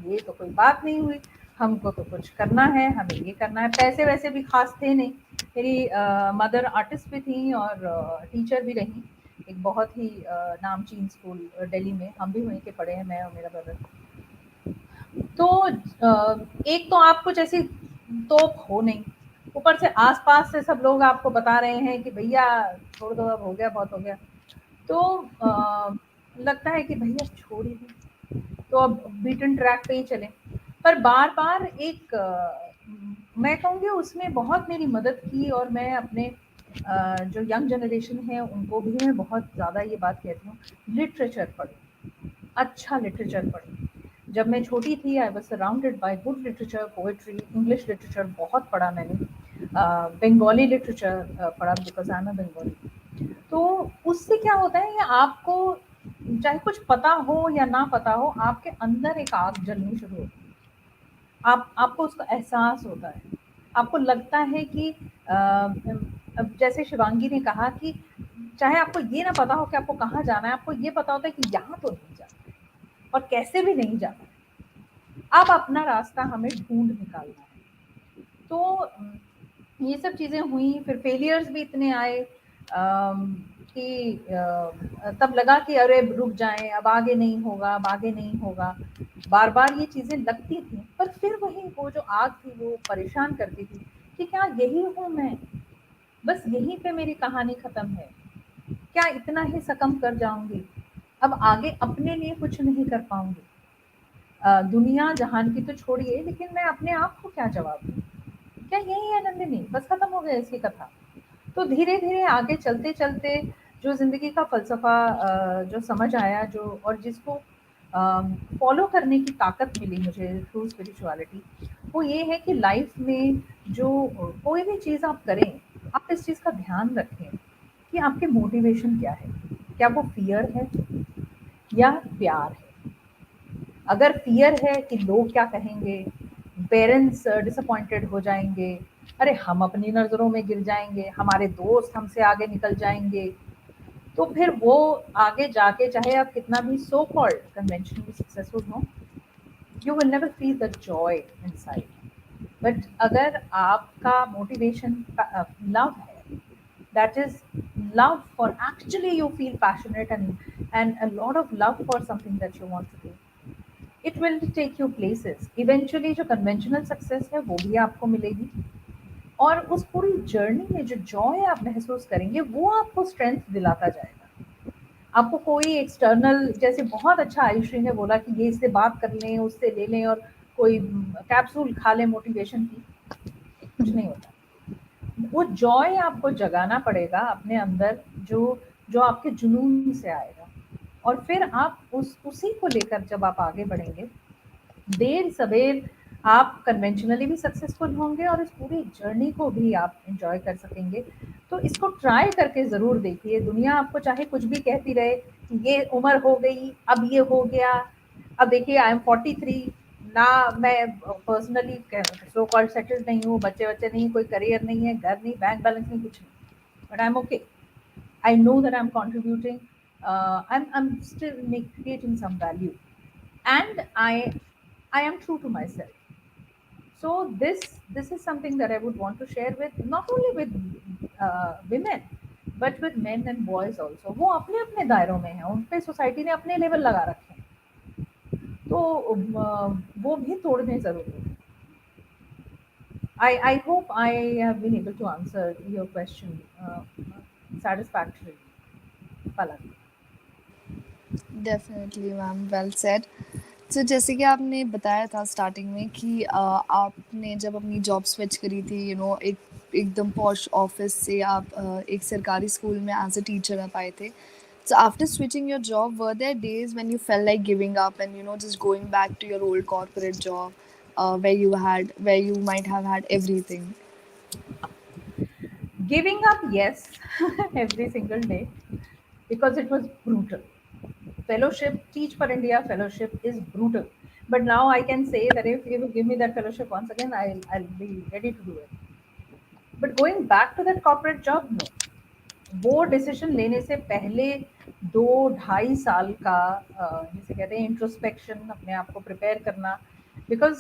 ये तो कोई बात नहीं हुई, हमको तो कुछ करना है, हमें ये करना है. पैसे वैसे भी खास थे नहीं. मेरी मदर आर्टिस्ट भी थी और टीचर भी रही एक बहुत ही नामचीन स्कूल दिल्ली में. हम भी वहीं के पढ़े हैं, मैं और मेरा ब्रदर. तो एक तो आप कुछ ऐसी तोप हो नहीं, ऊपर से आस-पास से सब लोग आपको बता रहे हैं कि भैया छोड़ दो, अब हो गया, बहुत हो गया. तो लगता है कि भैया छोड़ ही दें, तो अब बीटन ट्रैक पे ही चलें. पर बार-बार एक मैं कहूँगी उसमें बहुत मेरी मदद की, और मैं अपने जो यंग जनरेशन है उनको भी मैं बहुत ज़्यादा ये बात कहती हूँ, लिटरेचर पढ़ो, अच्छा लिटरेचर पढ़ो. जब मैं छोटी थी I was surrounded by good literature, poetry, English literature बहुत पढ़ा मैंने. बंगाली लिटरेचर पढ़ा बिकॉज़ आई एम अ बंगाली. तो उससे क्या होता है, ये आपको चाहे कुछ पता हो या ना पता हो, आपके अंदर एक आग जलनी शुरू होती है. आपको उसका एहसास होता है. आपको लगता है कि अब जैसे शिवांगी ने कहा कि चाहे आपको ये ना पता हो कि आपको कहाँ जाना है, आपको ये पता होता है कि यहाँ तो नहीं जाना है और कैसे भी नहीं जाना है। अब अपना रास्ता हमें ढूँढ निकालना है। तो ये सब चीज़ें हुई, फिर फेलियर्स भी इतने आए कि तब लगा कि अरे रुक जाएँ, अब आगे नहीं होगा, अब आगे नहीं होगा। बार-बार ये चीज़ें लगती थी, पर फिर वही वो जो आग थी वो परेशान करती थी कि क्या यही हूँ मैं? बस यहीं पे मेरी कहानी खत्म है। क्या इतना ही सकम कर जाऊँगी? अब आगे अपने लिए कुछ नहीं कर पाऊँगी। दुनिया जहान की तो छोड़िए, लेकिन मैं अपने आप को क्या जवाब दूँ? क्या यही है नंदिनी? बस खत्म हो गया इसकी कथा। तो धीरे-धीरे आगे चलते-चलते जो ज़िंदगी का फ़लसफ़ा जो समझ आया, जो और जिसको फ़ॉलो करने की ताकत मिली मुझे थ्रू स्पिरिचुअलिटी, वो ये है कि लाइफ़ में जो कोई भी चीज़ आप करें, आप इस चीज़ का ध्यान रखें कि आपके मोटिवेशन क्या है? क्या वो फ़ियर है या प्यार है? अगर फ़ियर है कि लोग क्या कहेंगे, पेरेंट्स डिसअपॉइंटेड हो जाएँगे, अरे हम अपनी नज़रों में गिर जाएँगे, हमारे दोस्त हमसे आगे निकल जाएँगे, तो फिर वो आगे जाके चाहे आप कितना भी सो कॉल्ड कन्वेंशनली सक्सेसफुल हो, you will never feel the Joy inside. But अगर आपका मोटिवेशन लव है, that is love for actually you feel passionate and a lot of love for something that you want to do, it will take you places eventually। जो conventional success है वो भी आपको मिलेगी, और उस पूरी जर्नी में जो जॉय आप महसूस करेंगे वो आपको स्ट्रेंथ दिलाता जाएगा। आपको कोई एक्सटर्नल, जैसे बहुत अच्छा आयुश्री ने बोला कि ये इससे बात कर लें, उससे ले लें और कोई कैप्सूल खा लें मोटिवेशन की, कुछ नहीं होता। वो जॉय आपको जगाना पड़ेगा अपने अंदर, जो जो आपके जुनून से आएगा, और फिर आप उसी को लेकर जब आप आगे बढ़ेंगे, देर सबेर आप कन्वेंशनली भी सक्सेसफुल होंगे और इस पूरी जर्नी को भी आप एंजॉय कर सकेंगे। तो इसको ट्राई करके ज़रूर देखिए। दुनिया आपको चाहे कुछ भी कहती रहे कि ये उम्र हो गई, अब ये हो गया। अब देखिए आई एम 43 ना, मैं पर्सनली सो कॉल्ड सेटल्ड नहीं हूँ, बच्चे-वच्चे नहीं, कोई करियर नहीं है, घर नहीं, बैंक बैलेंस नहीं, कुछ नहीं। But I am okay. I know that I'm contributing. I'm still creating some value, and I am true to myself. So this is something that I would want to share with not only with women, but with men and boys also। वो अपने अपने दायरों में हैं, उन पे society ने अपने level लगा रखे हैं, तो वो भी तोड़ने जरूरी है। I hope I have been able to answer your question satisfactorily, Palak। Definitely ma'am, well said. तो जैसे कि आपने बताया था स्टार्टिंग में कि आपने जब अपनी जॉब स्विच करी थी, एक एकदम पॉश ऑफिस से आप एक सरकारी स्कूल में एज अ टीचर आप आए थे। So after switching your job, were there days when you felt like giving up and just going back to your old corporate job, where you might have had everything? Giving up, yes, every single day, because it was brutal. Fellowship, Teach for India fellowship is brutal. But now I can say that if you give me that fellowship once again, I'll be ready to do it. But going back to that corporate job, no. वो decision लेने से पहले 2-2.5 साल का जिसे कहते हैं introspection, अपने आप को प्रिपेयर करना। बिकॉज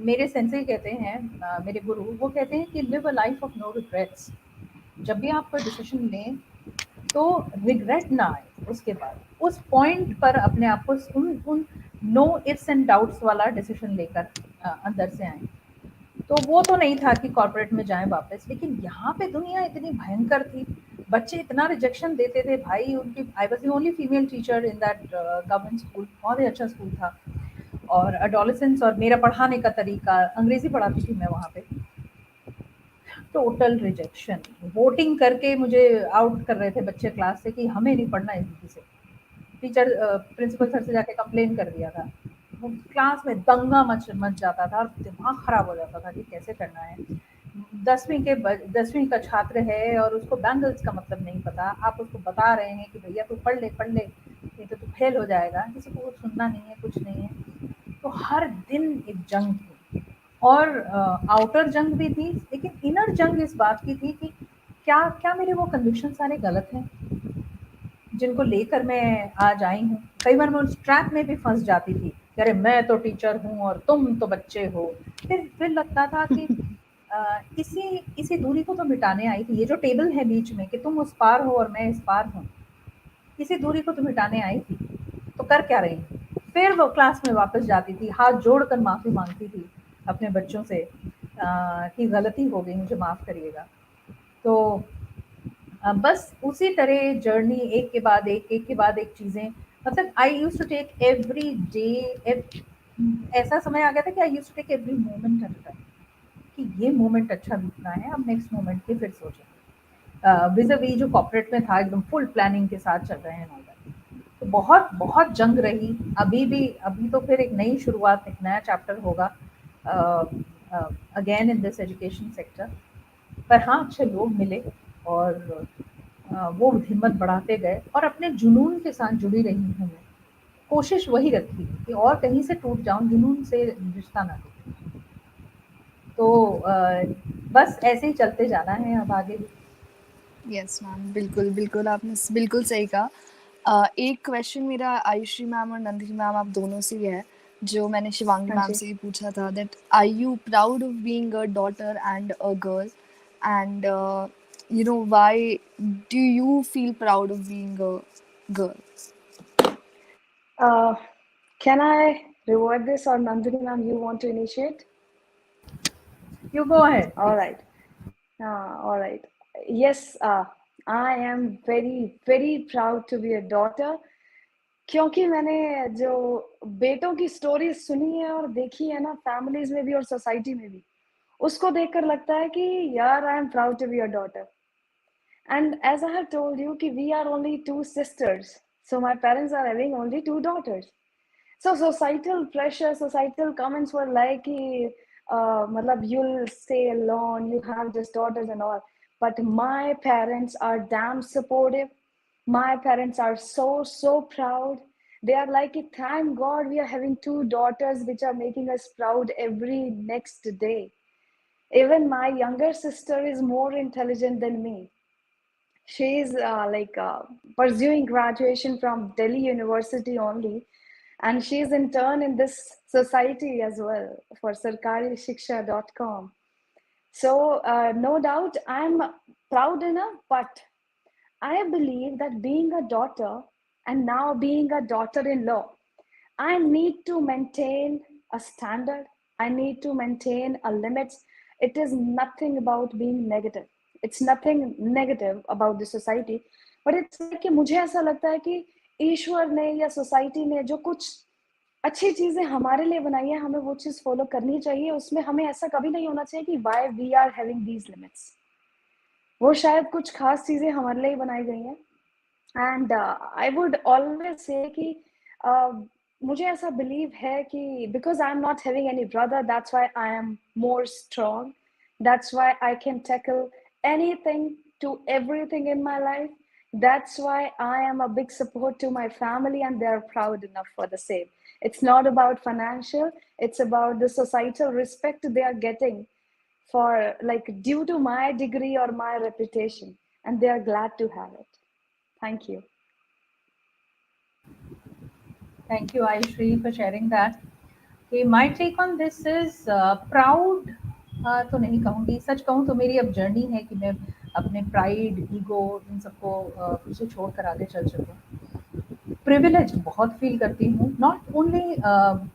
मेरे सेंसे कहते हैं, मेरे गुरु वो कहते हैं कि live a life of no regrets. जब भी आप कोई डिसीजन लें तो रिग्रेट ना आए उसके बाद, उस पॉइंट पर अपने आप को उन उन नो इफ्स एंड डाउट्स वाला डिसीजन लेकर अंदर से आए। तो वो तो नहीं था कि कॉर्पोरेट में जाएं वापस, लेकिन यहाँ पे दुनिया इतनी भयंकर थी, बच्चे इतना रिजेक्शन देते थे भाई उनकी। I was the only female teacher in that government school, बहुत ही अच्छा स्कूल था, और अडोलेसेंस और मेरा पढ़ाने का तरीका, अंग्रेजी पढ़ाती थी मैं वहाँ पे, टोटल रिजेक्शन। वोटिंग करके मुझे आउट कर रहे थे बच्चे क्लास से कि हमें नहीं पढ़ना इस दीदी से। टीचर प्रिंसिपल सर से जाके कंप्लेन कर दिया था। वो क्लास में दंगा मच मच जाता था और दिमाग खराब हो जाता था कि कैसे करना है। 10वीं का छात्र है और उसको बैंगल्स का मतलब नहीं पता, आप उसको बता रहे हैं कि भैया तू पढ़ ले पढ़ ले, नहीं तो तू फेल हो जाएगा। किसी को कुछ सुनना नहीं है, कुछ नहीं है। तो हर दिन एक जंग थी, और आउटर जंग भी थी, लेकिन इनर जंग इस बात की थी कि क्या क्या मेरे वो कन्विक्शन सारे गलत हैं जिनको लेकर मैं आज आई हूँ? कई बार मैं उस ट्रैप में भी फंस जाती थी, अरे मैं तो टीचर हूँ और तुम तो बच्चे हो। फिर लगता था कि इसी इसी दूरी को तो मिटाने आई थी। ये जो टेबल है बीच में कि तुम उस पार हो और मैं इस पार हूँ, इसी दूरी को तो मिटाने आई थी। तो कर क्या रही हूँ? फिर वो क्लास में वापस जाती थी, हाथ जोड़कर माफ़ी मांगती थी अपने बच्चों से कि गलती हो गई, मुझे माफ़ करिएगा। तो बस उसी तरह जर्नी, एक के बाद एक चीज़ें, मतलब I used to take every day. ऐसा समय आ गया था कि I used to take every moment at a time, कि ये मोमेंट अच्छा बीतना है, अब नेक्स्ट मोमेंट की फिर सोचें। विज़-अ-वी जो कॉर्पोरेट में था, एकदम फुल प्लानिंग के साथ चल रहे हैं ऑल दैट। तो बहुत बहुत जंग रही। अभी भी, अभी तो फिर एक नई शुरुआत, एक नया चैप्टर होगा again in this education sector. पर हाँ, अच्छे लोग मिले और वो हिम्मत बढ़ाते गए और अपने जुनून के साथ जुड़ी रही हूँ मैं। कोशिश वही रखी कि और कहीं से टूट जाऊँ, जुनून से रिश्ता ना टूटे। तो बस ऐसे ही चलते जाना है अब आगे भी। यस मैम, बिल्कुल बिल्कुल, आपने बिल्कुल सही कहा। एक क्वेश्चन मेरा आयुश्री मैम और नंदिनी मैम आप दोनों से ही है, जो मैंने शिवांगी हाँ मैम जी। से ही पूछा था, that are you proud of being a daughter and a girl, and you know, why do you feel proud of being a girl? Uh, can I reword this, or Nandini ma'am, you want to initiate? You go ahead, All please. right. All right. Yes, I am very, very proud to be a daughter. क्योंकि मैंने जो बेटों की story सुनी है और देखी है ना, फैमिलीज में भी और सोसाइटी में भी, उसको देखकर लगता है कि यार I am proud to be a daughter. And as I have told you, ki we are only two sisters. So my parents are having only two daughters. So societal pressure, societal comments were like, matlab, you'll stay alone, you have just daughters and all. But my parents are damn supportive. My parents are so, so proud. They are like, thank God we are having two daughters which are making us proud every next day. Even my younger sister is more intelligent than me. She's pursuing graduation from Delhi University only, and she's intern in this society as well for sarkarishiksha.com. So no doubt I'm proud enough, but I believe that being a daughter and now being a daughter-in-law, I need to maintain a standard. I need to maintain a limits. It is nothing about being negative. It's nothing negative about the society, but it's like कि मुझे ऐसा लगता है कि ईश्वर ने या society ने जो कुछ अच्छी चीजें हमारे लिए बनाई है, हमें वो चीज फॉलो करनी चाहिए. उसमें हमें ऐसा कभी नहीं होना चाहिए कि why we are having these limits. वो शायद कुछ खास चीजें हमारे लिए बनाई गई हैं. And I would always say कि मुझे ऐसा बिलीव है कि because I am not having any brother, that's why I am more strong, that's why I can tackle anything to everything in my life. That's why I am a big support to my family and they are proud enough for the same. It's not about financial, it's about the societal respect they are getting for, like, due to my degree or my reputation, and they are glad to have it. Thank you. Thank you, Ayushri, for sharing that. Okay, my take on this is proud तो नहीं कहूँगी, सच कहूँ तो मेरी अब journey है कि मैं अपने प्राइड, ईगो, इन सबको पीछे छोड़कर आगे चल सकूँ। प्रिविलेज बहुत फील करती हूँ, not only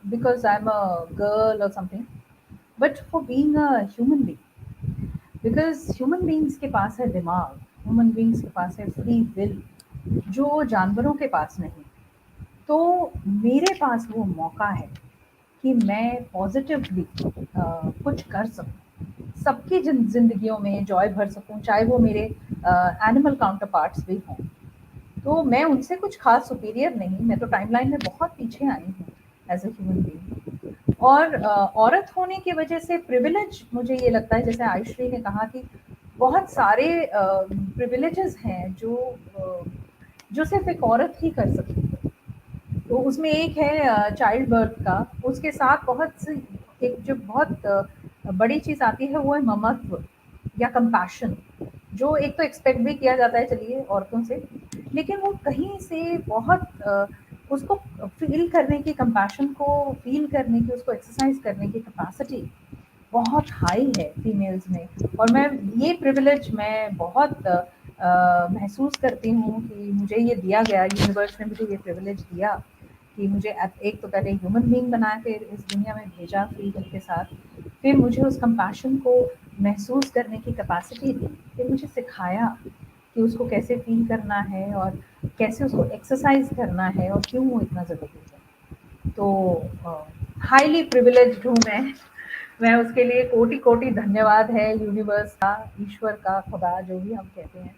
because I am a girl और something, but for being a human being, because human beings के पास है दिमाग, ह्यूमन बीइंग्स के पास है फ्री विल, जो जानवरों के पास नहीं। तो मेरे पास वो मौका है कि मैं पॉजिटिवली कुछ कर सकूँ, सबकी जिंदगियों में जॉय भर सकूँ, चाहे वो मेरे एनिमल काउंटर पार्ट्स भी हों। तो मैं उनसे कुछ खास सुपीरियर नहीं, मैं तो टाइमलाइन में बहुत पीछे आई हूँ एज अ ह्यूमन बीइंग। और औरत होने की वजह से प्रिविलेज मुझे ये लगता है, जैसे आयुश्री ने कहा कि बहुत सारे प्रिविलेजेस हैं जो सिर्फ एक औरत ही कर सकती है। तो उसमें एक है चाइल्ड बर्थ का, उसके साथ बहुत सी, एक जो बहुत बड़ी चीज़ आती है वो है ममत्व या कंपैशन, जो एक तो एक्सपेक्ट भी किया जाता है चलिए औरतों से, लेकिन वो कहीं से बहुत उसको फ़ील करने की, कंपैशन को फ़ील करने की, उसको एक्सरसाइज़ करने की कैपेसिटी बहुत हाई है फीमेल्स में। और मैं ये प्रिविलेज मैं बहुत महसूस करती हूँ कि मुझे ये दिया गया, यूनिवर्स ने मुझे ये प्रिविलेज दिया कि मुझे एक तो पहले ह्यूमन बीइंग बना के इस दुनिया में भेजा फ्री विल के साथ, फिर मुझे उस कंपैशन को महसूस करने की कैपेसिटी दी, फिर मुझे सिखाया कि उसको कैसे फ़ील करना है और कैसे उसको एक्सरसाइज़ करना है और क्यों वो इतना ज़रूरी है। तो हाईली प्रिविलेज्ड हूँ मैं उसके लिए कोटि-कोटि धन्यवाद है यूनिवर्स का, ईश्वर का, खुदा जो भी हम कहते हैं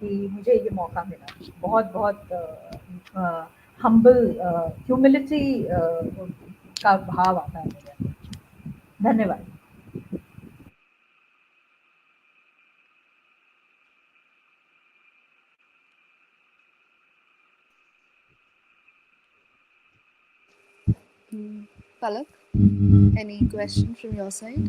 कि मुझे ये मौका मिला। बहुत-बहुत हम्बल ह्यूमिलिटी का भाव आता है मेरे अंदर। धन्यवाद। Palak, any question from your side?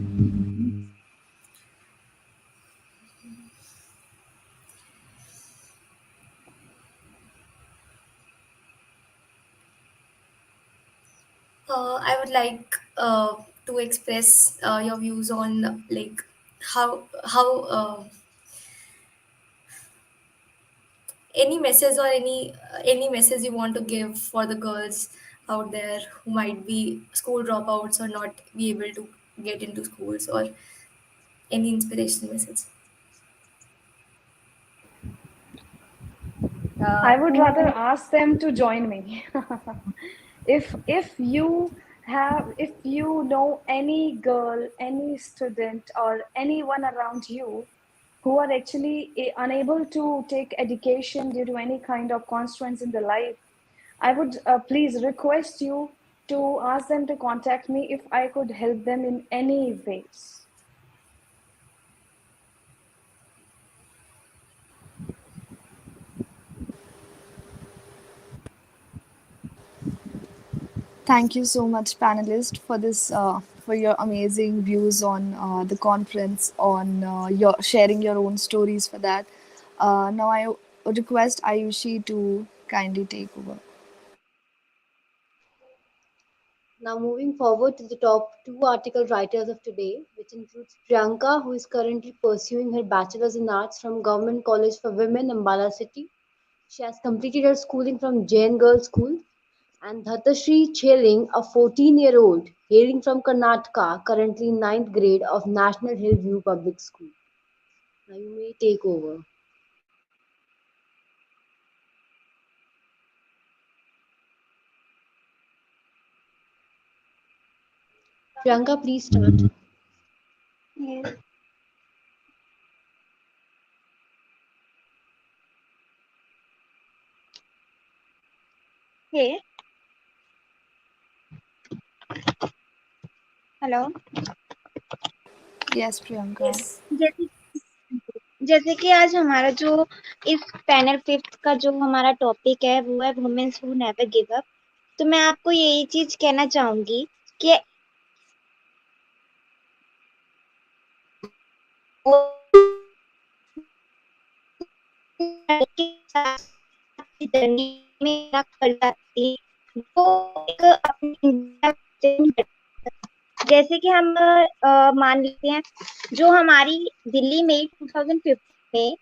I would like to express your views on like how any message or any message you want to give for the girls out there who might be school dropouts or not be able to get into schools, or any inspirational message. I would rather तो ask them to join me. If you if you know any girl, any student, or anyone around you who are actually unable to take education due to any kind of constraints in their life, I would please request you to ask them to contact me if I could help them in any ways. Thank you so much, panelist, for this for your amazing views on the conference, on your sharing your own stories for that. Now I request Ayushi to kindly take over. Now, moving forward to the top two article writers of today, which includes Priyanka, who is currently pursuing her Bachelor's in Arts from Government College for Women, Ambala City. She has completed her schooling from Jain Girls School. And Dhatashree Cheling, a 14-year-old hailing from Karnataka, currently in ninth grade of National Hillview Public School. Now you may take over. Priyanka, please start. Yes. Hey, hello. Yes, Priyanka. Yes. जैसे जैसे कि आज हमारा जो इस panel fifth का जो हमारा टॉपिक है वो है वुमेन्स हू नेवर गिव अप। तो मैं आपको यही चीज कहना चाहूंगी कि जर्नी में कर जाती है वो एक अपनी इंडिया, जैसे कि हम मान लेते हैं जो हमारी दिल्ली में 2015 में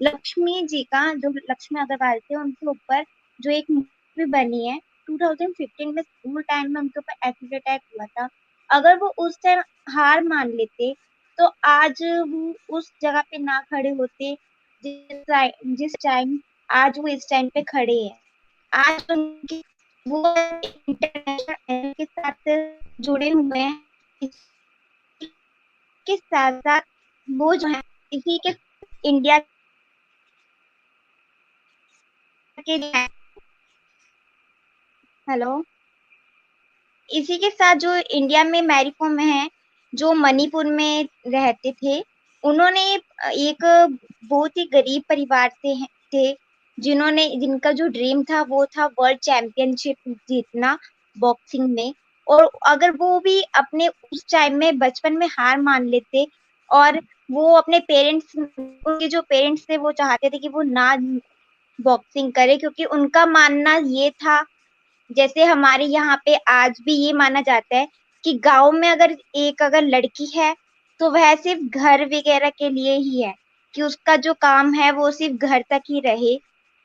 लक्ष्मी जी का जो लक्ष्मी अग्रवाल थे उनके ऊपर जो एक मूवी बनी है 2015 में, स्कूल टाइम में उनके ऊपर एसिड अटैक हुआ था। अगर वो उस टाइम हार मान लेते तो आज वो उस जगह पे ना खड़े होते जिस टाइम आज वो इस टाइम पे खड़े हैं। आज उनके वो इंटरनेशनल के साथ जुड़े हुए हैं, इसके साथ साथ वो जो है इसी के इंडिया के लिए, हेलो, इसी के साथ जो इंडिया में मैरी कॉम है जो मणिपुर में रहते थे, उन्होंने एक बहुत ही गरीब परिवार से थे जिन्होंने जिनका जो ड्रीम था वो था वर्ल्ड चैंपियनशिप जीतना बॉक्सिंग में। और अगर वो भी अपने उस टाइम में बचपन में हार मान लेते और वो अपने पेरेंट्स, उनके जो पेरेंट्स थे वो चाहते थे कि वो ना बॉक्सिंग करे, क्योंकि उनका मानना ये था, जैसे हमारे यहाँ पे आज भी ये माना जाता है कि गांव में अगर लड़की है तो वह सिर्फ घर वगैरह के लिए ही है, कि उसका जो काम है वो सिर्फ घर तक ही रहे,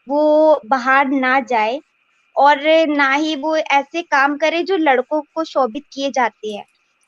वो बाहर ना जाए, और ना ही वो ऐसे काम करे जो लड़कों को शोभित किए जाते हैं,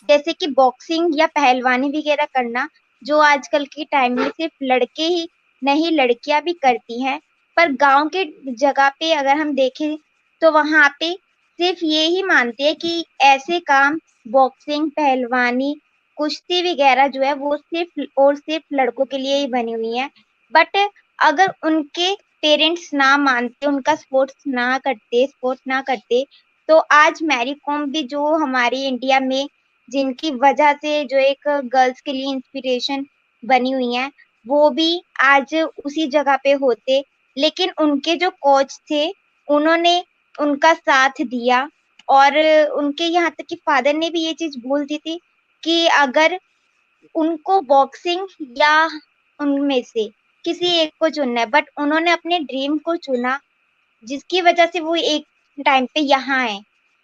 जैसे कि बॉक्सिंग या पहलवानी वगैरह करना, जो आजकल के टाइम में सिर्फ लड़के ही नहीं लड़कियां भी करती हैं। पर गांव के जगह पे अगर हम देखें तो वहां पे सिर्फ ये ही मानते हैं कि ऐसे काम, बॉक्सिंग, पहलवानी, कुश्ती वगैरह जो है वो सिर्फ और सिर्फ लड़कों के लिए ही बनी हुई है। बट अगर उनके पेरेंट्स ना मानते, उनका स्पोर्ट्स ना करते, तो आज मैरी कॉम भी जो हमारी इंडिया में, जिनकी वजह से जो एक गर्ल्स के लिए इंस्पिरेशन बनी हुई है, वो भी आज उसी जगह पे होते। लेकिन उनके जो कोच थे, उन्होंने उनका साथ दिया, और उनके यहाँ तक कि फादर ने भी ये चीज बोल दी थी कि अगर उनको बॉक्सिंग या उनमें से किसी एक को चुनना है, बट उन्होंने अपने ड्रीम को चुना, जिसकी वजह से वो एक टाइम पे यहाँ है।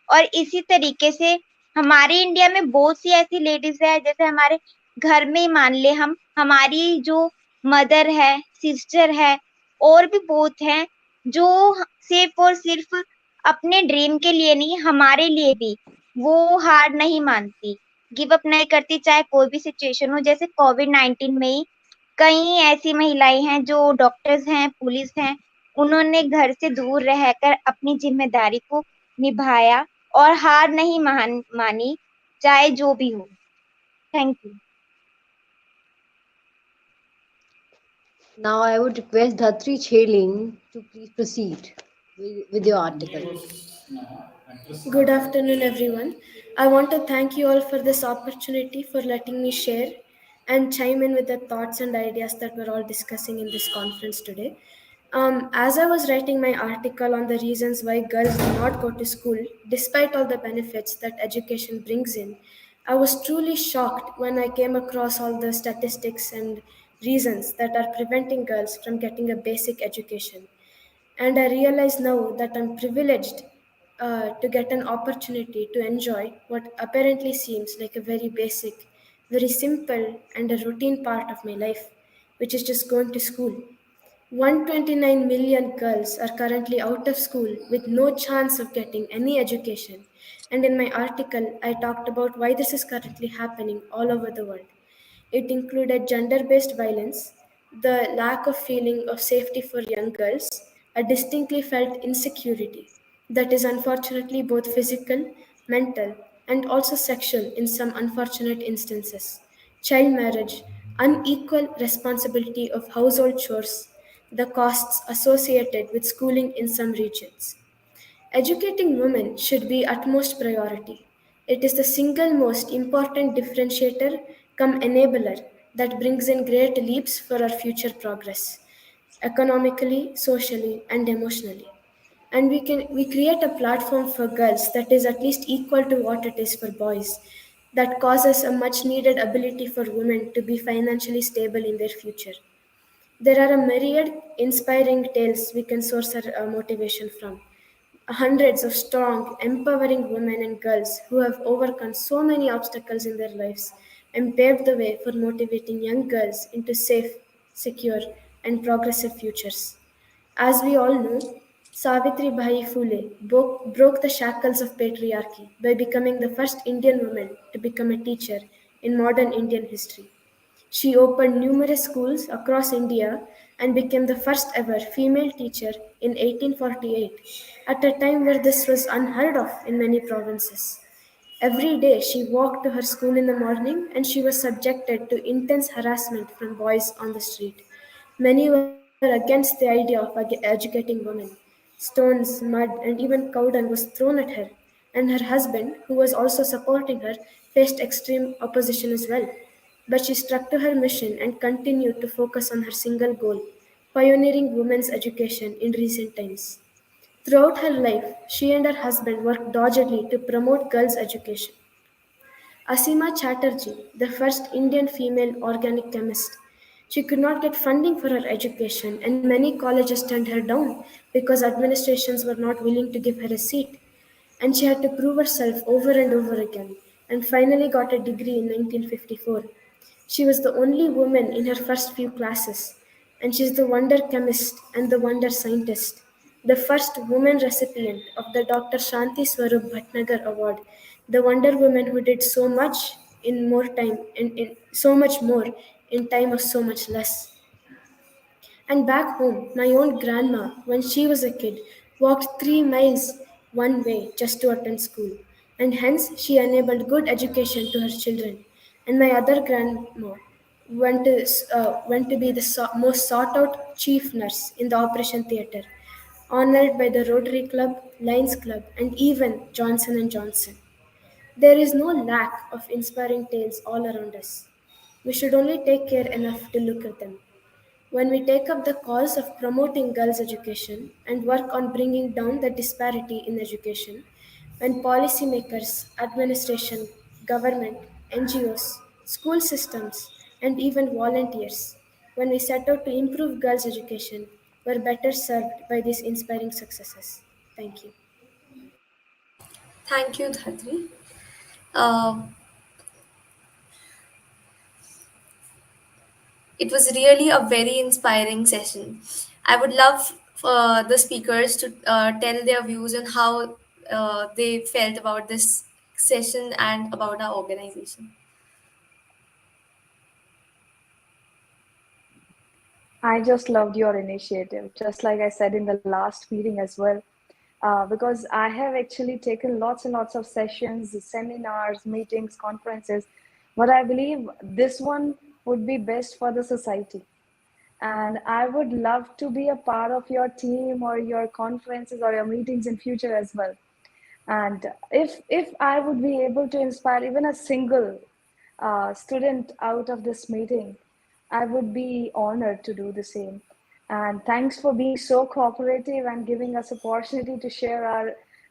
और इसी तरीके से हमारे इंडिया में बहुत सी ऐसी लेडीज है, जैसे हमारे घर में ही मान ले, हम हमारी जो मदर है, सिस्टर है, और भी बहुत हैं, जो सिर्फ और सिर्फ अपने ड्रीम के लिए नहीं, हमारे लिए भी वो हार नहीं मानती, गिव अप नहीं करती, चाहे कोई भी सिचुएशन हो। जैसे कोविड-19 में ही कई ऐसी महिलाएं हैं जो डॉक्टर्स हैं, पुलिस हैं, उन्होंने घर से दूर रहकर अपनी जिम्मेदारी को निभाया और हार नहीं मानी, चाहे जो भी हो। Thank you. Now I would request Dhatri Cheling to please proceed with your article. Good afternoon, everyone. I want to thank you all for this opportunity for letting me share and chime in with the thoughts and ideas that we're all discussing in this conference today. As I was writing my article on the reasons why girls do not go to school, despite all the benefits that education brings in, I was truly shocked when I came across all the statistics and reasons that are preventing girls from getting a basic education. And I realize now that I'm privileged to get an opportunity to enjoy what apparently seems like a very basic, very simple, and a routine part of my life, which is just going to school. 129 million girls are currently out of school with no chance of getting any education. And in my article, I talked about why this is currently happening all over the world. It included gender based violence, the lack of feeling of safety for young girls, a distinctly felt insecurity that is unfortunately both physical, mental, and also sexual in some unfortunate instances, child marriage, unequal responsibility of household chores, the costs associated with schooling in some regions. Educating women should be utmost priority. It is the single most important differentiator come enabler that brings in great leaps for our future progress, economically, socially, and emotionally. And we create a platform for girls that is at least equal to what it is for boys, that causes a much needed ability for women to be financially stable in their future. There are a myriad inspiring tales we can source our motivation from. Hundreds of strong, empowering women and girls who have overcome so many obstacles in their lives and paved the way for motivating young girls into safe, secure, and progressive futures. As we all know, Savitri Bai Phule broke the shackles of patriarchy by becoming the first Indian woman to become a teacher in modern Indian history. She opened numerous schools across India and became the first ever female teacher in 1848, at a time where this was unheard of in many provinces. Every day she walked to her school in the morning and she was subjected to intense harassment from boys on the street. Many were against the idea of educating women. Stones, mud, and even cowdung was thrown at her, and her husband, who was also supporting her, faced extreme opposition as well. But she stuck to her mission and continued to focus on her single goal, pioneering women's education in recent times. Throughout her life, she and her husband worked doggedly to promote girls' education. Asima Chatterjee, the first Indian female organic chemist. She could not get funding for her education, and many colleges turned her down because administrations were not willing to give her a seat. And she had to prove herself over and over again, and finally got a degree in 1954. She was the only woman in her first few classes, and she's the wonder chemist and the wonder scientist, the first woman recipient of the Dr. Shanti Swarup Bhatnagar Award, the wonder woman who did so much in more time, in so much more in time of so much less. And back home, my own grandma, when she was a kid, walked 3 miles one way just to attend school, and hence she enabled good education to her children. And my other grandma went to be the most sought out chief nurse in the operation theatre, honored by the Rotary Club, Lions Club, and even Johnson and Johnson. There is no lack of inspiring tales all around us. We should only take care enough to look at them. When we take up the cause of promoting girls' education and work on bringing down the disparity in education, when policymakers, administration, government, NGOs, school systems, and even volunteers, when we set out to improve girls' education, we're better served by these inspiring successes. Thank you. Thank you, Dhatri. Uh, it was really a very inspiring session. I would love the speakers to tell their views on how they felt about this session and about our organization. I just loved your initiative, just like I said in the last meeting as well, because I have actually taken lots and lots of sessions, seminars, meetings, conferences, but I believe this one would be best for the society. And I would love to be a part of your team or your conferences or your meetings in future as well. And if I would be able to inspire even a single student out of this meeting, I would be honored to do the same. And thanks for being so cooperative and giving us opportunity to share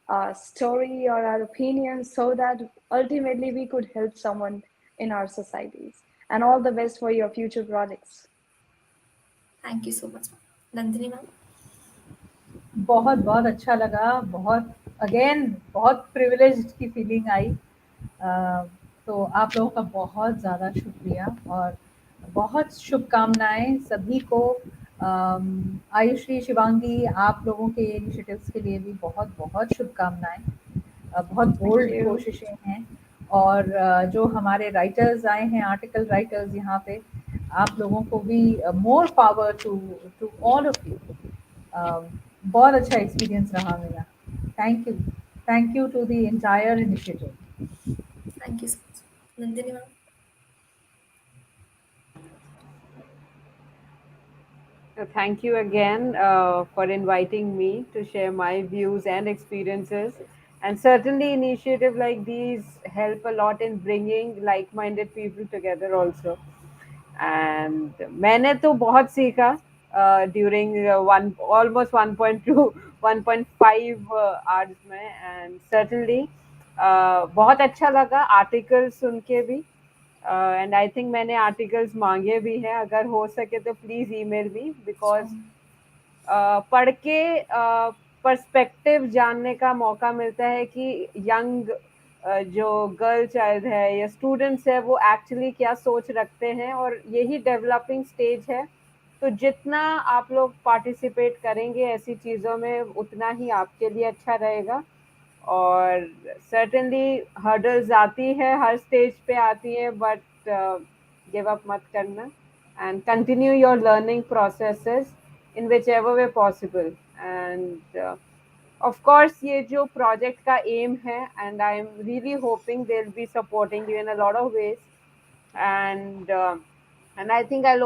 our story or our opinions so that ultimately we could help someone in our societies. And all the best for your future projects. Thank you so much. Nandini ma'am? बहुत बहुत अच्छा लगा, बहुत again बहुत privileged की feeling आई। तो आप लोगों का बहुत ज़्यादा शुक्रिया और बहुत शुभकामनाएं सभी को। आयुश्री, शिवांगी, आप लोगों के इनिशिएटिव्स के लिए भी बहुत बहुत शुभकामनाएं। बहुत Thank बोल्ड you. कोशिशें हैं और जो हमारे राइटर्स आए हैं, आर्टिकल राइटर्स यहाँ पे, आप लोगों को भी more power to all of you. बहुत अच्छा एक्सपीरियंस रहा मेरा। Thank you to the entire initiative. Thank you so much. Nandini ma'am? Thank you again for inviting me to share my views and experiences. And certainly, initiative like these help a lot in bringing like-minded people together also. And मैंने तो बहुत सीखा during one almost 1.2 1.5 hours में, and certainly बहुत अच्छा लगा article सुन के भी। एंड आई थिंक मैंने आर्टिकल्स मांगे भी हैं, अगर हो सके तो प्लीज ईमेल मी, बिकॉज पढ़ के पर्सपेक्टिव जानने का मौका मिलता है कि यंग जो गर्ल चाइल्ड है या स्टूडेंट्स है वो एक्चुअली क्या सोच रखते हैं, और यही डेवलपिंग स्टेज है। तो जितना आप लोग पार्टिसिपेट करेंगे ऐसी चीज़ों में उतना ही आपके लिए अच्छा रहेगा। और सर्टेनली हर्डल्स आती है, हर स्टेज पे आती है, बट गिव अप मत करना and continue your learning processes in which ever way possible. End of course ये जो प्रोजेक्ट का एम है, and I am really hoping they will be supporting you in a lot of ways. And I think I'll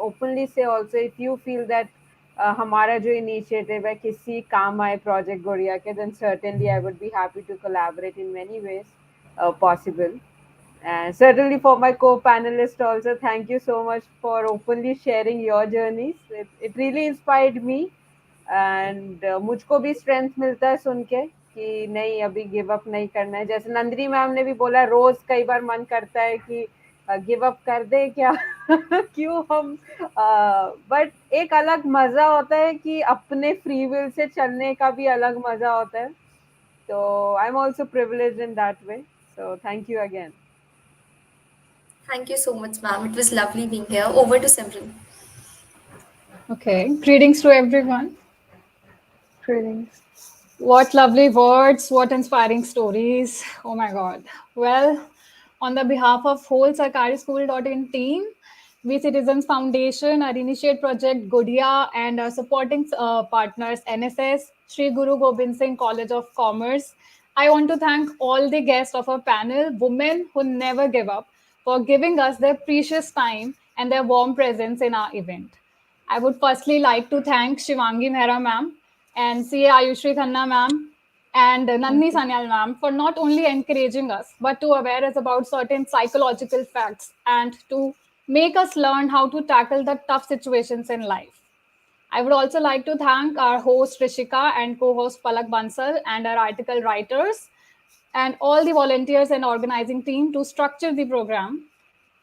openly say also, if you feel that हमारा जो initiative है किसी काम आए प्रोजेक्ट गुड़िया के, then certainly I would be happy to collaborate in many ways possible. And certainly for my co-panelists also, thank you so much for openly sharing your journeys. It really inspired me, and मुझको भी strength मिलता है सुन के कि नहीं अभी give up नहीं करना है. जैसे नंदिनी मैम ने भी बोला, रोज कई बार मन करता है कि गिव अप कर दे क्या. क्यों हम, बट एक अलग मजा होता है कि अपने फ्री विल से चलने का भी अलग मजा होता है. तो I am also privilege in that way. So thank you again. Thank you so much, ma'am. It was lovely being here. Over to Simran. Okay, greetings to everyone. Greetings. What lovely words, what inspiring stories. Oh my God. Well, on the behalf of whole Sarkari School.in team, WeCitizens Foundation, our initiate project Gudiya, and our supporting partners NSS, Sri Guru Gobind Singh College of Commerce, I want to thank all the guests of our panel, women who never give up, for giving us their precious time and their warm presence in our event. I would firstly like to thank Shivangi Mehra ma'am and CA Ayushri Khanna ma'am and Thank Nandini you. Sanyal ma'am for not only encouraging us but to aware us about certain psychological facts and to make us learn how to tackle the tough situations in life. I would also like to thank our host Rishika and co-host Palak Bansal and our article writers and all the volunteers and organizing team to structure the program.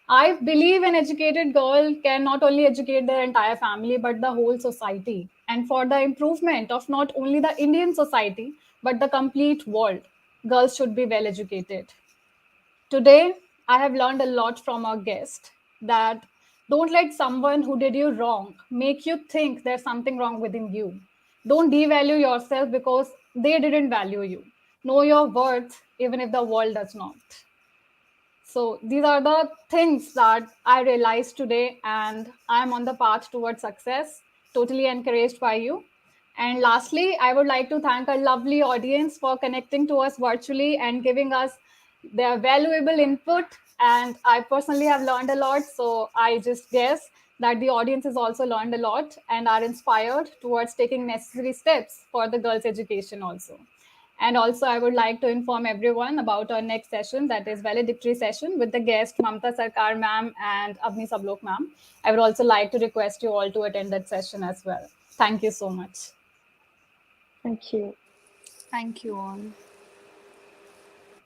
I believe an educated girl can not only educate their entire family but the whole society. And for the improvement of not only the Indian society but the complete world, girls should be well educated. Today, I have learned a lot from our guest that don't let someone who did you wrong make you think there's something wrong within you. Don't devalue yourself because they didn't value you. Know your worth even if the world does not. So these are the things that I realized today, and I'm on the path towards success, totally encouraged by you. And lastly, I would like to thank our lovely audience for connecting to us virtually and giving us their valuable input. And I personally have learned a lot. So I just guess that the audience has also learned a lot and are inspired towards taking necessary steps for the girls' education also. And also, I would like to inform everyone about our next session, that is valedictory session with the guest Mamta Sarkar ma'am and Avni Sablok ma'am. I would also like to request you all to attend that session as well. Thank you so much. Thank you. Thank you all.